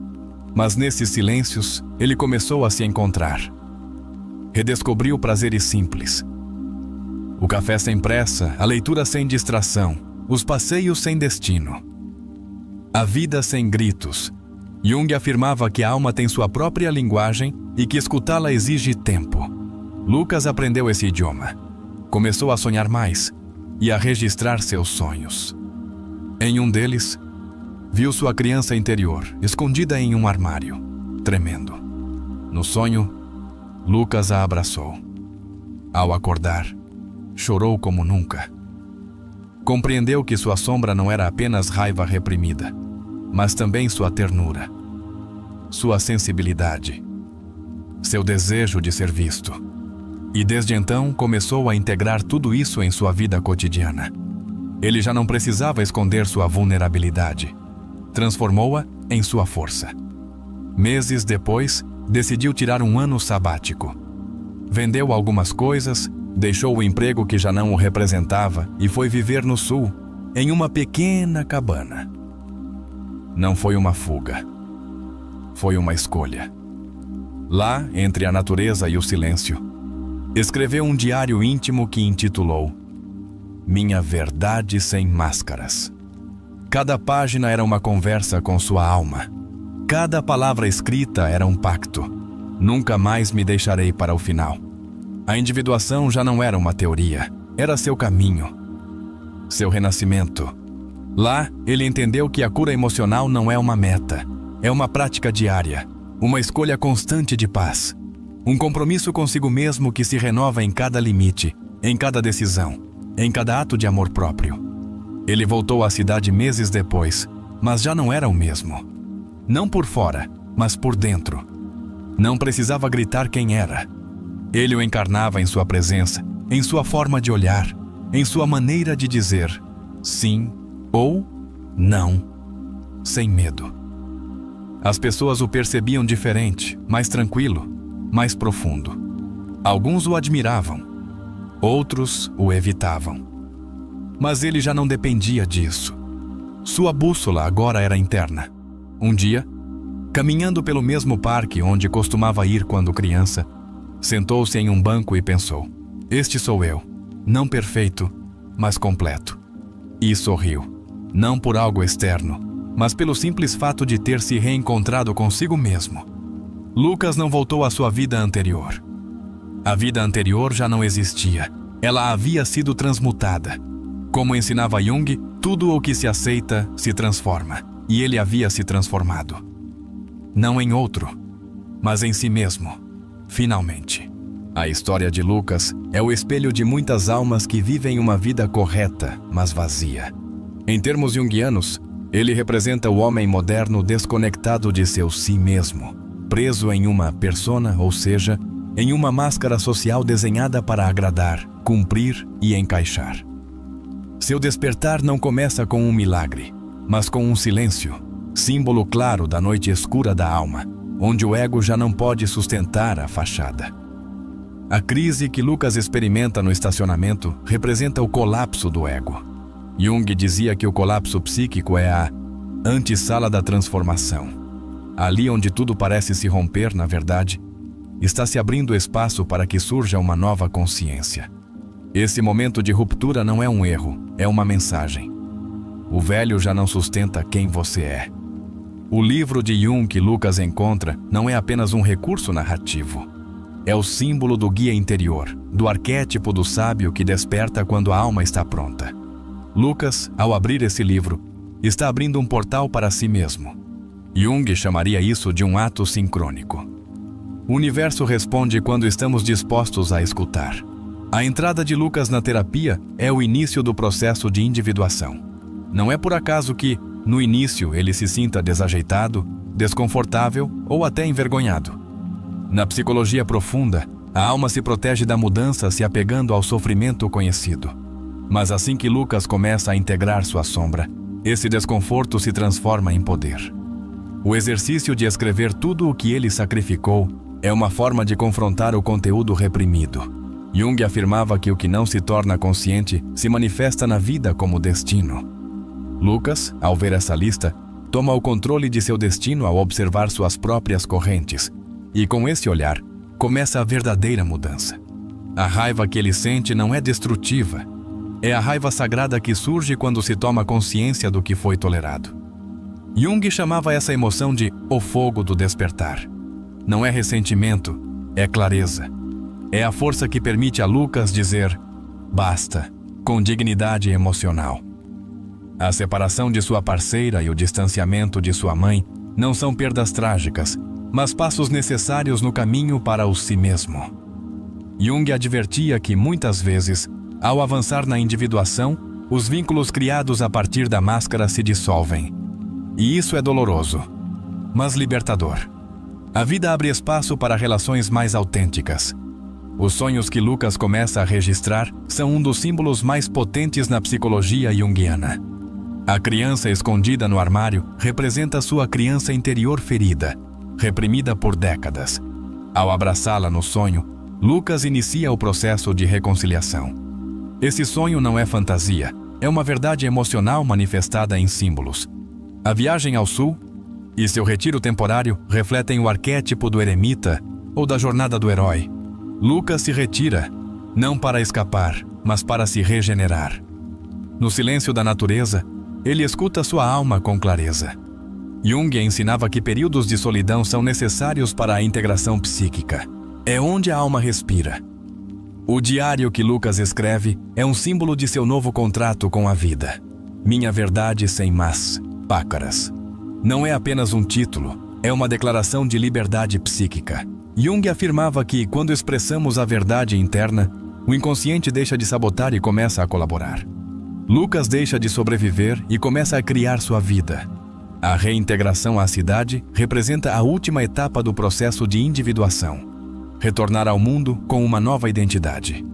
mas nesses silêncios, ele começou a se encontrar. Redescobriu prazeres simples. O café sem pressa, a leitura sem distração, os passeios sem destino. A vida sem gritos. Jung afirmava que a alma tem sua própria linguagem e que escutá-la exige tempo. Lucas aprendeu esse idioma. Começou a sonhar mais e a registrar seus sonhos. Em um deles, viu sua criança interior, escondida em um armário, tremendo. No sonho, Lucas a abraçou. Ao acordar, chorou como nunca. Compreendeu que sua sombra não era apenas raiva reprimida, mas também sua ternura, sua sensibilidade, seu desejo de ser visto. E desde então começou a integrar tudo isso em sua vida cotidiana. Ele já não precisava esconder sua vulnerabilidade. Transformou-a em sua força. Meses depois, decidiu tirar um ano sabático. Vendeu algumas coisas, deixou o emprego que já não o representava e foi viver no sul, em uma pequena cabana. Não foi uma fuga. Foi uma escolha. Lá, entre a natureza e o silêncio, escreveu um diário íntimo que intitulou Minha Verdade Sem Máscaras. Cada página era uma conversa com sua alma. Cada palavra escrita era um pacto. Nunca mais me deixarei para o final. A individuação já não era uma teoria, era seu caminho, seu renascimento. Lá, ele entendeu que a cura emocional não é uma meta, é uma prática diária, uma escolha constante de paz. Um compromisso consigo mesmo que se renova em cada limite, em cada decisão, em cada ato de amor próprio. Ele voltou à cidade meses depois, mas já não era o mesmo. Não por fora, mas por dentro. Não precisava gritar quem era. Ele o encarnava em sua presença, em sua forma de olhar, em sua maneira de dizer sim ou não, sem medo. As pessoas o percebiam diferente, mais tranquilo, mais profundo. Alguns o admiravam, outros o evitavam. Mas ele já não dependia disso. Sua bússola agora era interna. Um dia, caminhando pelo mesmo parque onde costumava ir quando criança, sentou-se em um banco e pensou: este sou eu, não perfeito, mas completo. E sorriu, não por algo externo, mas pelo simples fato de ter se reencontrado consigo mesmo. Lucas não voltou à sua vida anterior. A vida anterior já não existia. Ela havia sido transmutada. Como ensinava Jung, tudo o que se aceita se transforma. E ele havia se transformado. Não em outro, mas em si mesmo. Finalmente. A história de Lucas é o espelho de muitas almas que vivem uma vida correta, mas vazia. Em termos junguianos, ele representa o homem moderno desconectado de seu si mesmo, preso em uma persona, ou seja, em uma máscara social desenhada para agradar, cumprir e encaixar. Seu despertar não começa com um milagre, mas com um silêncio, símbolo claro da noite escura da alma, onde o ego já não pode sustentar a fachada. A crise que Lucas experimenta no estacionamento representa o colapso do ego. Jung dizia que o colapso psíquico é a antessala da transformação. Ali onde tudo parece se romper, na verdade, está se abrindo espaço para que surja uma nova consciência. Esse momento de ruptura não é um erro, é uma mensagem. O velho já não sustenta quem você é. O livro de Jung que Lucas encontra não é apenas um recurso narrativo. É o símbolo do guia interior, do arquétipo do sábio que desperta quando a alma está pronta. Lucas, ao abrir esse livro, está abrindo um portal para si mesmo. Jung chamaria isso de um ato sincrônico. O universo responde quando estamos dispostos a escutar. A entrada de Lucas na terapia é o início do processo de individuação. Não é por acaso que, no início, ele se sinta desajeitado, desconfortável ou até envergonhado. Na psicologia profunda, a alma se protege da mudança se apegando ao sofrimento conhecido. Mas assim que Lucas começa a integrar sua sombra, esse desconforto se transforma em poder. O exercício de escrever tudo o que ele sacrificou é uma forma de confrontar o conteúdo reprimido. Jung afirmava que o que não se torna consciente se manifesta na vida como destino. Lucas, ao ver essa lista, toma o controle de seu destino ao observar suas próprias correntes, e com esse olhar, começa a verdadeira mudança. A raiva que ele sente não é destrutiva. É a raiva sagrada que surge quando se toma consciência do que foi tolerado. Jung chamava essa emoção de o fogo do despertar. Não é ressentimento, é clareza. É a força que permite a Lucas dizer basta, com dignidade emocional. A separação de sua parceira e o distanciamento de sua mãe não são perdas trágicas, mas passos necessários no caminho para o si mesmo. Jung advertia que, muitas vezes, ao avançar na individuação, os vínculos criados a partir da máscara se dissolvem. E isso é doloroso, mas libertador. A vida abre espaço para relações mais autênticas. Os sonhos que Lucas começa a registrar são um dos símbolos mais potentes na psicologia junguiana. A criança escondida no armário representa sua criança interior ferida, reprimida por décadas. Ao abraçá-la no sonho, Lucas inicia o processo de reconciliação. Esse sonho não é fantasia, é uma verdade emocional manifestada em símbolos. A viagem ao sul e seu retiro temporário refletem o arquétipo do eremita ou da jornada do herói. Lucas se retira, não para escapar, mas para se regenerar. No silêncio da natureza, ele escuta sua alma com clareza. Jung ensinava que períodos de solidão são necessários para a integração psíquica. É onde a alma respira. O diário que Lucas escreve é um símbolo de seu novo contrato com a vida. Minha verdade sem más, pácaras. Não é apenas um título, é uma declaração de liberdade psíquica. Jung afirmava que, quando expressamos a verdade interna, o inconsciente deixa de sabotar e começa a colaborar. Lucas deixa de sobreviver e começa a criar sua vida. A reintegração à cidade representa a última etapa do processo de individuação. Retornar ao mundo com uma nova identidade.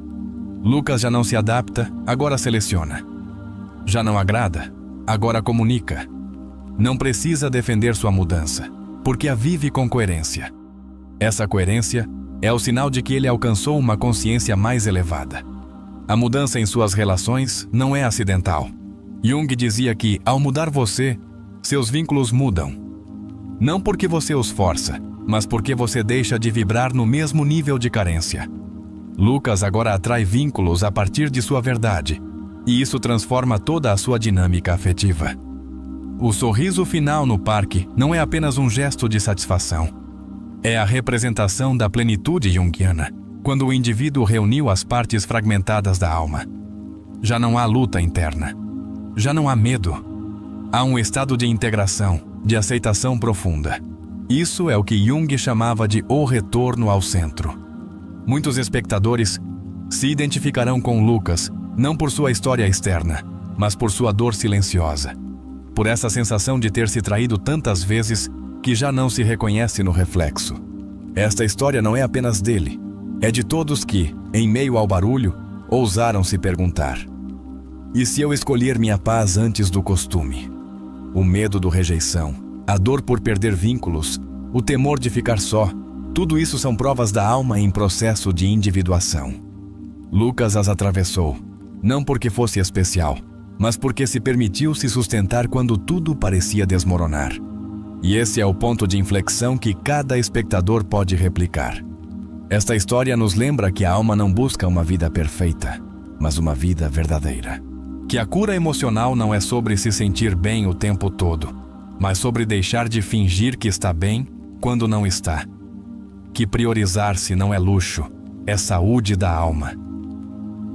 Lucas já não se adapta, agora seleciona. Já não agrada, agora comunica. Não precisa defender sua mudança, porque a vive com coerência. Essa coerência é o sinal de que ele alcançou uma consciência mais elevada. A mudança em suas relações não é acidental. Jung dizia que, ao mudar você, seus vínculos mudam. Não porque você os força, mas porque você deixa de vibrar no mesmo nível de carência. Lucas agora atrai vínculos a partir de sua verdade, e isso transforma toda a sua dinâmica afetiva. O sorriso final no parque não é apenas um gesto de satisfação. É a representação da plenitude junguiana, quando o indivíduo reuniu as partes fragmentadas da alma. Já não há luta interna. Já não há medo. Há um estado de integração, de aceitação profunda. Isso é o que Jung chamava de o retorno ao centro. Muitos espectadores se identificarão com Lucas, não por sua história externa, mas por sua dor silenciosa. Por essa sensação de ter se traído tantas vezes que já não se reconhece no reflexo. Esta história não é apenas dele, é de todos que, em meio ao barulho, ousaram se perguntar: e se eu escolher minha paz antes do costume? O medo do rejeição, a dor por perder vínculos, o temor de ficar só, tudo isso são provas da alma em processo de individuação. Lucas as atravessou, não porque fosse especial, mas porque se permitiu se sustentar quando tudo parecia desmoronar. E esse é o ponto de inflexão que cada espectador pode replicar. Esta história nos lembra que a alma não busca uma vida perfeita, mas uma vida verdadeira. Que a cura emocional não é sobre se sentir bem o tempo todo, mas sobre deixar de fingir que está bem quando não está. Que priorizar-se não é luxo, é saúde da alma.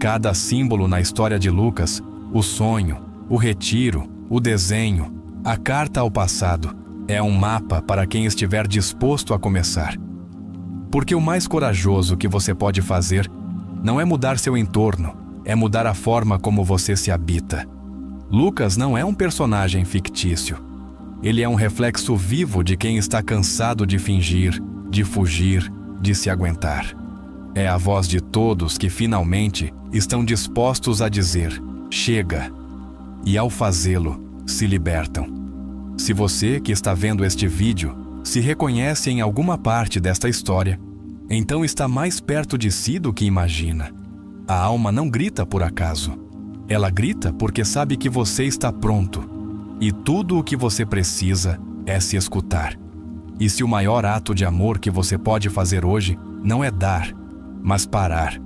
Cada símbolo na história de Lucas o sonho, o retiro, o desenho, a carta ao passado, é um mapa para quem estiver disposto a começar. Porque o mais corajoso que você pode fazer não é mudar seu entorno, é mudar a forma como você se habita. Lucas não é um personagem fictício. Ele é um reflexo vivo de quem está cansado de fingir, de fugir, de se aguentar. É a voz de todos que finalmente estão dispostos a dizer: chega! E ao fazê-lo, se libertam. Se você que está vendo este vídeo se reconhece em alguma parte desta história, então está mais perto de si do que imagina. A alma não grita por acaso. Ela grita porque sabe que você está pronto. E tudo o que você precisa é se escutar. E se o maior ato de amor que você pode fazer hoje não é dar, mas parar.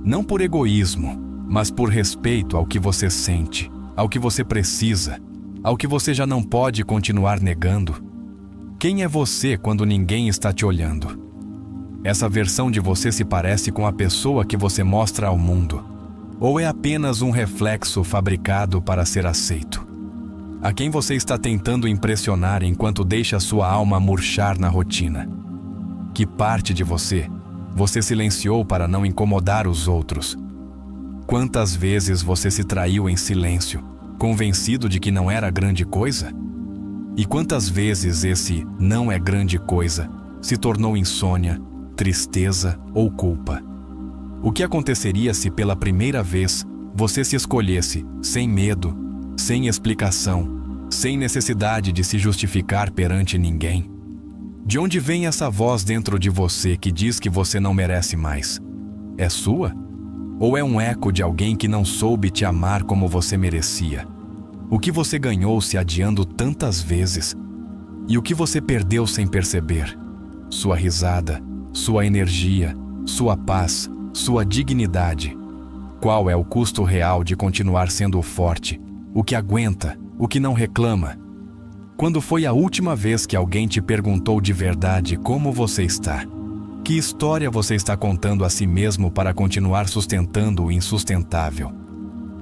Não por egoísmo, mas por respeito ao que você sente, ao que você precisa, ao que você já não pode continuar negando. Quem é você quando ninguém está te olhando? Essa versão de você se parece com a pessoa que você mostra ao mundo? Ou é apenas um reflexo fabricado para ser aceito? A quem você está tentando impressionar enquanto deixa sua alma murchar na rotina? Que parte de você silenciou para não incomodar os outros? Quantas vezes você se traiu em silêncio, convencido de que não era grande coisa? E quantas vezes esse não é grande coisa se tornou insônia, tristeza ou culpa? O que aconteceria se pela primeira vez você se escolhesse sem medo, sem explicação, sem necessidade de se justificar perante ninguém? De onde vem essa voz dentro de você que diz que você não merece mais? É sua? Ou é um eco de alguém que não soube te amar como você merecia? O que você ganhou se adiando tantas vezes? E o que você perdeu sem perceber? Sua risada, sua energia, sua paz, sua dignidade. Qual é o custo real de continuar sendo forte, o que aguenta, o que não reclama? Quando foi a última vez que alguém te perguntou de verdade como você está? Que história você está contando a si mesmo para continuar sustentando o insustentável?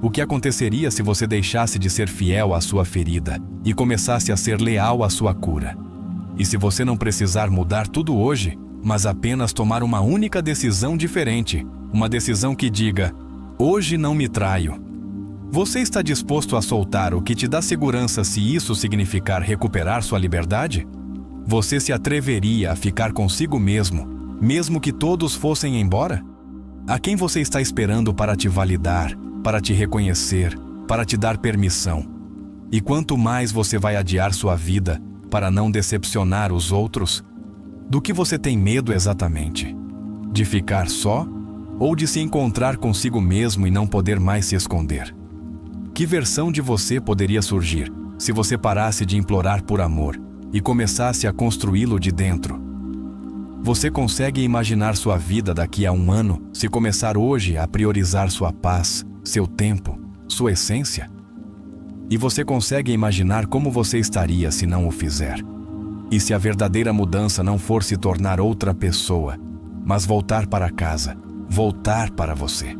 O que aconteceria se você deixasse de ser fiel à sua ferida e começasse a ser leal à sua cura? E se você não precisar mudar tudo hoje, mas apenas tomar uma única decisão diferente, uma decisão que diga: hoje não me traio. Você está disposto a soltar o que te dá segurança se isso significar recuperar sua liberdade? Você se atreveria a ficar consigo mesmo, mesmo que todos fossem embora? A quem você está esperando para te validar, para te reconhecer, para te dar permissão? E quanto mais você vai adiar sua vida para não decepcionar os outros? Do que você tem medo exatamente? De ficar só? Ou de se encontrar consigo mesmo e não poder mais se esconder? Que versão de você poderia surgir se você parasse de implorar por amor e começasse a construí-lo de dentro? Você consegue imaginar sua vida daqui a um ano se começar hoje a priorizar sua paz, seu tempo, sua essência? E você consegue imaginar como você estaria se não o fizer? E se a verdadeira mudança não for se tornar outra pessoa, mas voltar para casa, voltar para você?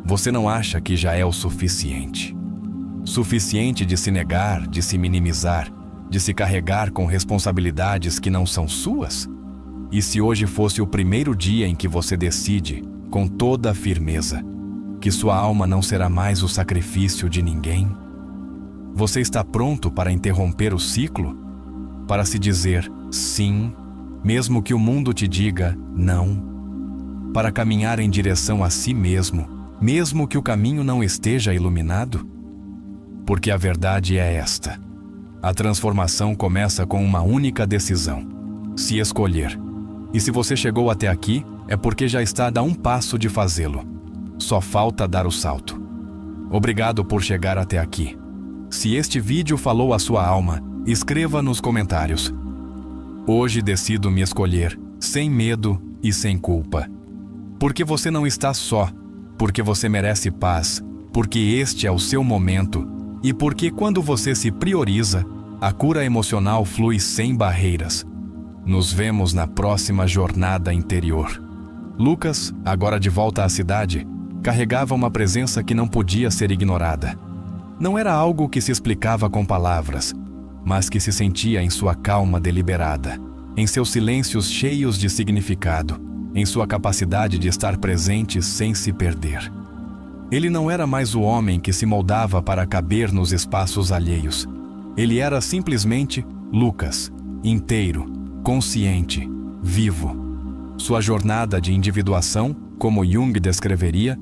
Você não acha que já é o suficiente? Suficiente de se negar, de se minimizar, de se carregar com responsabilidades que não são suas? E se hoje fosse o primeiro dia em que você decide, com toda a firmeza, que sua alma não será mais o sacrifício de ninguém? Você está pronto para interromper o ciclo? Para se dizer sim, mesmo que o mundo te diga não? Para caminhar em direção a si mesmo que o caminho não esteja iluminado? Porque a verdade é esta: a transformação começa com uma única decisão: se escolher. E se você chegou até aqui, é porque já está a um passo de fazê-lo. Só falta dar o salto. Obrigado por chegar até aqui. Se este vídeo falou à sua alma, escreva nos comentários: hoje decido me escolher, sem medo e sem culpa. Porque você não está só, porque você merece paz, porque este é o seu momento e porque quando você se prioriza, a cura emocional flui sem barreiras. Nos vemos na próxima jornada interior. Lucas, agora de volta à cidade, carregava uma presença que não podia ser ignorada. Não era algo que se explicava com palavras, mas que se sentia em sua calma deliberada, em seus silêncios cheios de significado, em sua capacidade de estar presente sem se perder. Ele não era mais o homem que se moldava para caber nos espaços alheios. Ele era simplesmente Lucas, inteiro, consciente, vivo. Sua jornada de individuação, como Jung descreveria,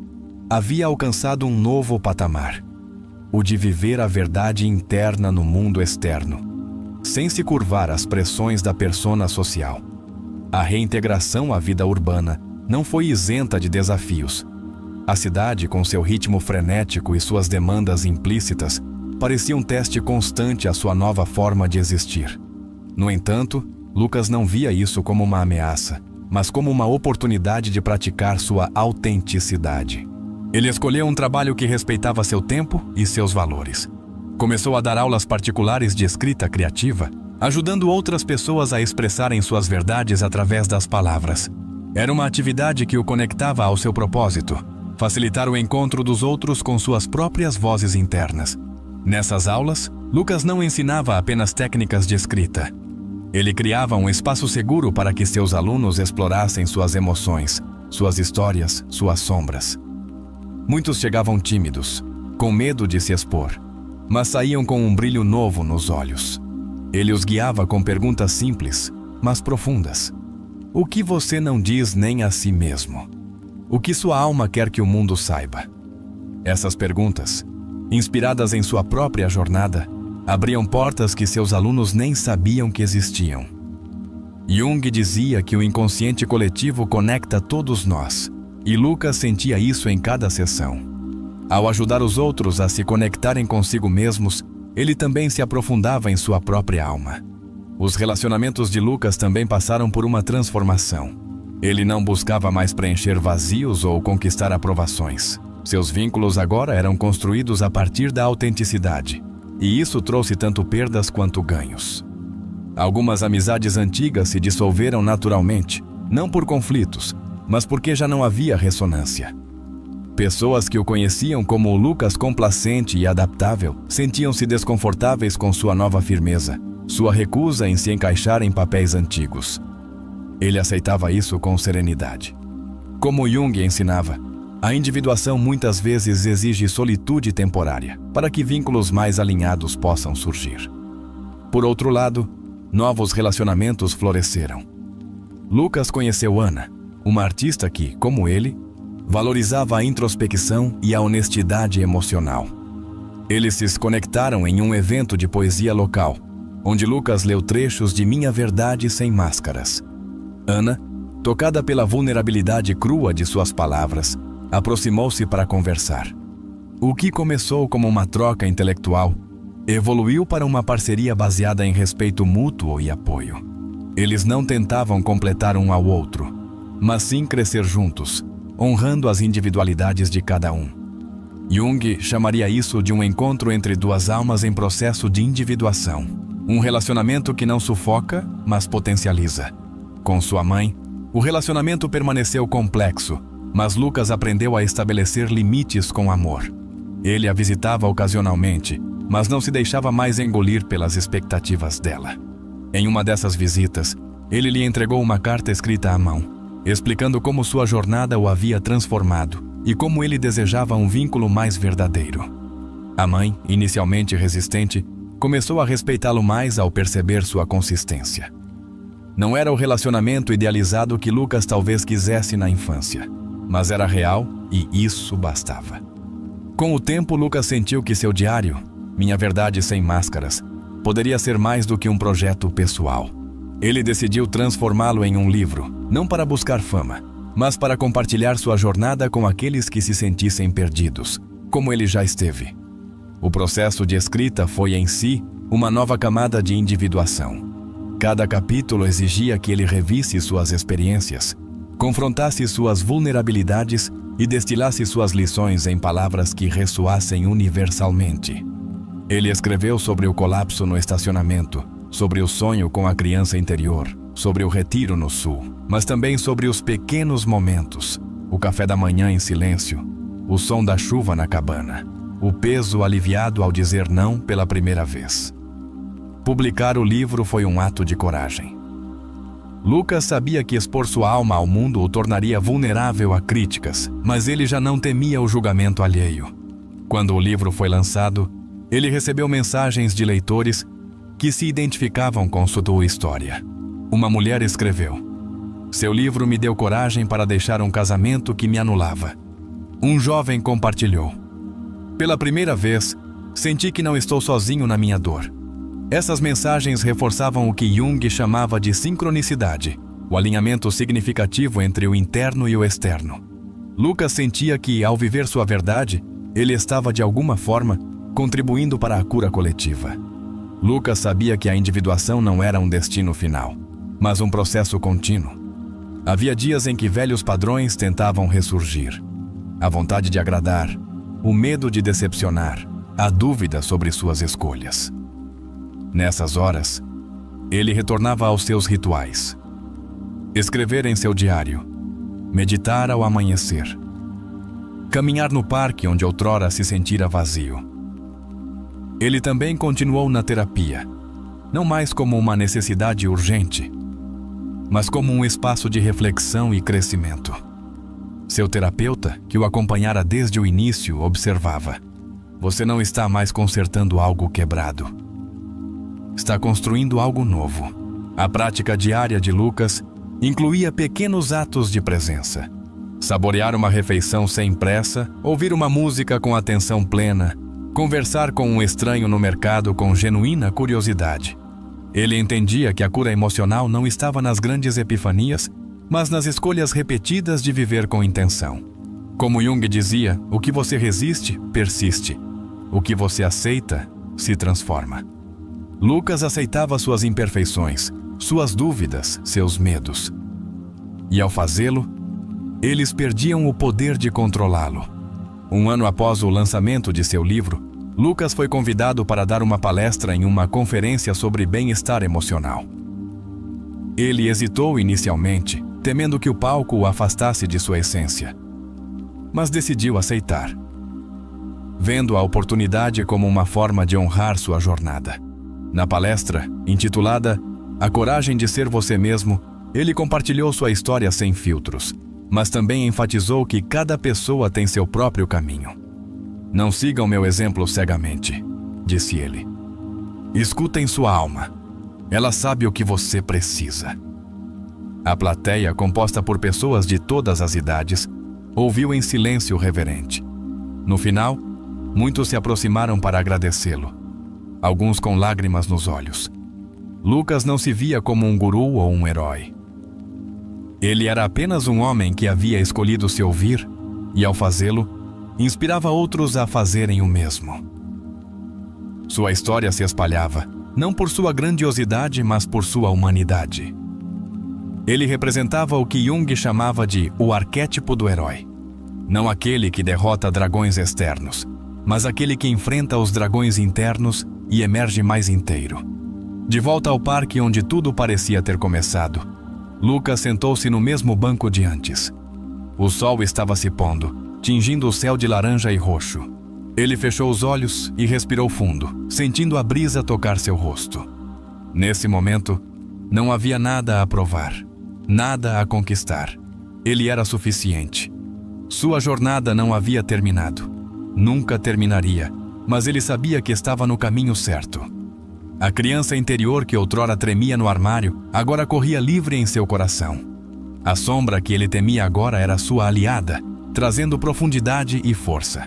havia alcançado um novo patamar, o de viver a verdade interna no mundo externo, sem se curvar às pressões da persona social. A reintegração à vida urbana não foi isenta de desafios. A cidade, com seu ritmo frenético e suas demandas implícitas, parecia um teste constante à sua nova forma de existir. No entanto, Lucas não via isso como uma ameaça, mas como uma oportunidade de praticar sua autenticidade. Ele escolheu um trabalho que respeitava seu tempo e seus valores. Começou a dar aulas particulares de escrita criativa, ajudando outras pessoas a expressarem suas verdades através das palavras. Era uma atividade que o conectava ao seu propósito, facilitar o encontro dos outros com suas próprias vozes internas. Nessas aulas, Lucas não ensinava apenas técnicas de escrita. Ele criava um espaço seguro para que seus alunos explorassem suas emoções, suas histórias, suas sombras. Muitos chegavam tímidos, com medo de se expor, mas saíam com um brilho novo nos olhos. Ele os guiava com perguntas simples, mas profundas. O que você não diz nem a si mesmo? O que sua alma quer que o mundo saiba? Essas perguntas, inspiradas em sua própria jornada, abriam portas que seus alunos nem sabiam que existiam. Jung dizia que o inconsciente coletivo conecta todos nós, e Lucas sentia isso em cada sessão. Ao ajudar os outros a se conectarem consigo mesmos, ele também se aprofundava em sua própria alma. Os relacionamentos de Lucas também passaram por uma transformação. Ele não buscava mais preencher vazios ou conquistar aprovações. Seus vínculos agora eram construídos a partir da autenticidade, e isso trouxe tanto perdas quanto ganhos. Algumas amizades antigas se dissolveram naturalmente, não por conflitos, mas porque já não havia ressonância. Pessoas que o conheciam como o Lucas complacente e adaptável sentiam-se desconfortáveis com sua nova firmeza, sua recusa em se encaixar em papéis antigos. Ele aceitava isso com serenidade. Como Jung ensinava, a individuação muitas vezes exige solitude temporária para que vínculos mais alinhados possam surgir. Por outro lado, novos relacionamentos floresceram. Lucas conheceu Ana, uma artista que, como ele, valorizava a introspecção e a honestidade emocional. Eles se conectaram em um evento de poesia local, onde Lucas leu trechos de Minha Verdade Sem Máscaras. Ana, tocada pela vulnerabilidade crua de suas palavras, aproximou-se para conversar. O que começou como uma troca intelectual evoluiu para uma parceria baseada em respeito mútuo e apoio. Eles não tentavam completar um ao outro, mas sim crescer juntos, honrando as individualidades de cada um. Jung chamaria isso de um encontro entre duas almas em processo de individuação, um relacionamento que não sufoca, mas potencializa. Com sua mãe, o relacionamento permaneceu complexo, mas Lucas aprendeu a estabelecer limites com amor. Ele a visitava ocasionalmente, mas não se deixava mais engolir pelas expectativas dela. Em uma dessas visitas, ele lhe entregou uma carta escrita à mão, explicando como sua jornada o havia transformado e como ele desejava um vínculo mais verdadeiro. A mãe, inicialmente resistente, começou a respeitá-lo mais ao perceber sua consistência. Não era o relacionamento idealizado que Lucas talvez quisesse na infância, mas era real e isso bastava. Com o tempo, Lucas sentiu que seu diário, Minha Verdade Sem Máscaras, poderia ser mais do que um projeto pessoal. Ele decidiu transformá-lo em um livro, não para buscar fama, mas para compartilhar sua jornada com aqueles que se sentissem perdidos, como ele já esteve. O processo de escrita foi, em si, uma nova camada de individuação. Cada capítulo exigia que ele revisse suas experiências, confrontasse suas vulnerabilidades e destilasse suas lições em palavras que ressoassem universalmente. Ele escreveu sobre o colapso no estacionamento, sobre o sonho com a criança interior, sobre o retiro no sul, mas também sobre os pequenos momentos, o café da manhã em silêncio, o som da chuva na cabana, o peso aliviado ao dizer não pela primeira vez. Publicar o livro foi um ato de coragem. Lucas sabia que expor sua alma ao mundo o tornaria vulnerável a críticas, mas ele já não temia o julgamento alheio. Quando o livro foi lançado, ele recebeu mensagens de leitores que se identificavam com sua história. Uma mulher escreveu: "Seu livro me deu coragem para deixar um casamento que me anulava." Um jovem compartilhou: "Pela primeira vez, senti que não estou sozinho na minha dor." Essas mensagens reforçavam o que Jung chamava de sincronicidade, o alinhamento significativo entre o interno e o externo. Lucas sentia que, ao viver sua verdade, ele estava de alguma forma contribuindo para a cura coletiva. Lucas sabia que a individuação não era um destino final, mas um processo contínuo. Havia dias em que velhos padrões tentavam ressurgir. A vontade de agradar, o medo de decepcionar, a dúvida sobre suas escolhas. Nessas horas, ele retornava aos seus rituais. Escrever em seu diário, meditar ao amanhecer, caminhar no parque onde outrora se sentira vazio. Ele também continuou na terapia, não mais como uma necessidade urgente, mas como um espaço de reflexão e crescimento. Seu terapeuta, que o acompanhara desde o início, observava: "Você não está mais consertando algo quebrado. Está construindo algo novo." A prática diária de Lucas incluía pequenos atos de presença. Saborear uma refeição sem pressa, ouvir uma música com atenção plena, conversar com um estranho no mercado com genuína curiosidade. Ele entendia que a cura emocional não estava nas grandes epifanias, mas nas escolhas repetidas de viver com intenção. Como Jung dizia, o que você resiste, persiste. O que você aceita, se transforma. Lucas aceitava suas imperfeições, suas dúvidas, seus medos. E ao fazê-lo, eles perdiam o poder de controlá-lo. Um ano após o lançamento de seu livro, Lucas foi convidado para dar uma palestra em uma conferência sobre bem-estar emocional. Ele hesitou inicialmente, temendo que o palco o afastasse de sua essência, mas decidiu aceitar, vendo a oportunidade como uma forma de honrar sua jornada. Na palestra, intitulada "A Coragem de Ser Você Mesmo", ele compartilhou sua história sem filtros, mas também enfatizou que cada pessoa tem seu próprio caminho. "Não sigam meu exemplo cegamente", disse ele. "Escutem sua alma. Ela sabe o que você precisa." A plateia, composta por pessoas de todas as idades, ouviu em silêncio reverente. No final, muitos se aproximaram para agradecê-lo, alguns com lágrimas nos olhos. Lucas não se via como um guru ou um herói. Ele era apenas um homem que havia escolhido se ouvir e, ao fazê-lo, inspirava outros a fazerem o mesmo. Sua história se espalhava, não por sua grandiosidade, mas por sua humanidade. Ele representava o que Jung chamava de o arquétipo do herói. Não aquele que derrota dragões externos, mas aquele que enfrenta os dragões internos e emerge mais inteiro. De volta ao parque onde tudo parecia ter começado, Lucas sentou-se no mesmo banco de antes. O sol estava se pondo, tingindo o céu de laranja e roxo. Ele fechou os olhos e respirou fundo, sentindo a brisa tocar seu rosto. Nesse momento, não havia nada a provar, nada a conquistar. Ele era suficiente. Sua jornada não havia terminado. Nunca terminaria, mas ele sabia que estava no caminho certo. A criança interior que outrora tremia no armário, agora corria livre em seu coração. A sombra que ele temia agora era sua aliada, trazendo profundidade e força.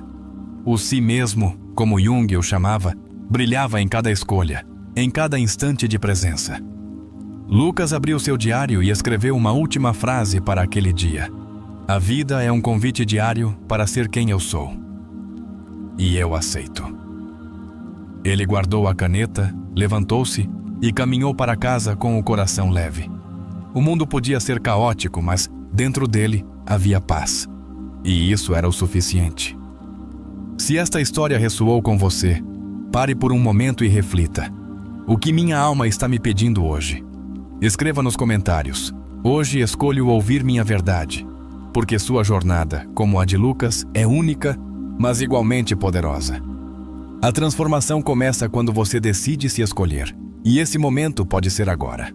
O si mesmo, como Jung o chamava, brilhava em cada escolha, em cada instante de presença. Lucas abriu seu diário e escreveu uma última frase para aquele dia: "A vida é um convite diário para ser quem eu sou. E eu aceito." Ele guardou a caneta, levantou-se e caminhou para casa com o coração leve. O mundo podia ser caótico, mas dentro dele havia paz. E isso era o suficiente. Se esta história ressoou com você, pare por um momento e reflita. O que minha alma está me pedindo hoje? Escreva nos comentários: "Hoje escolho ouvir minha verdade." porque sua jornada, como a de Lucas, é única, mas igualmente poderosa. A transformação começa quando você decide se escolher, e esse momento pode ser agora.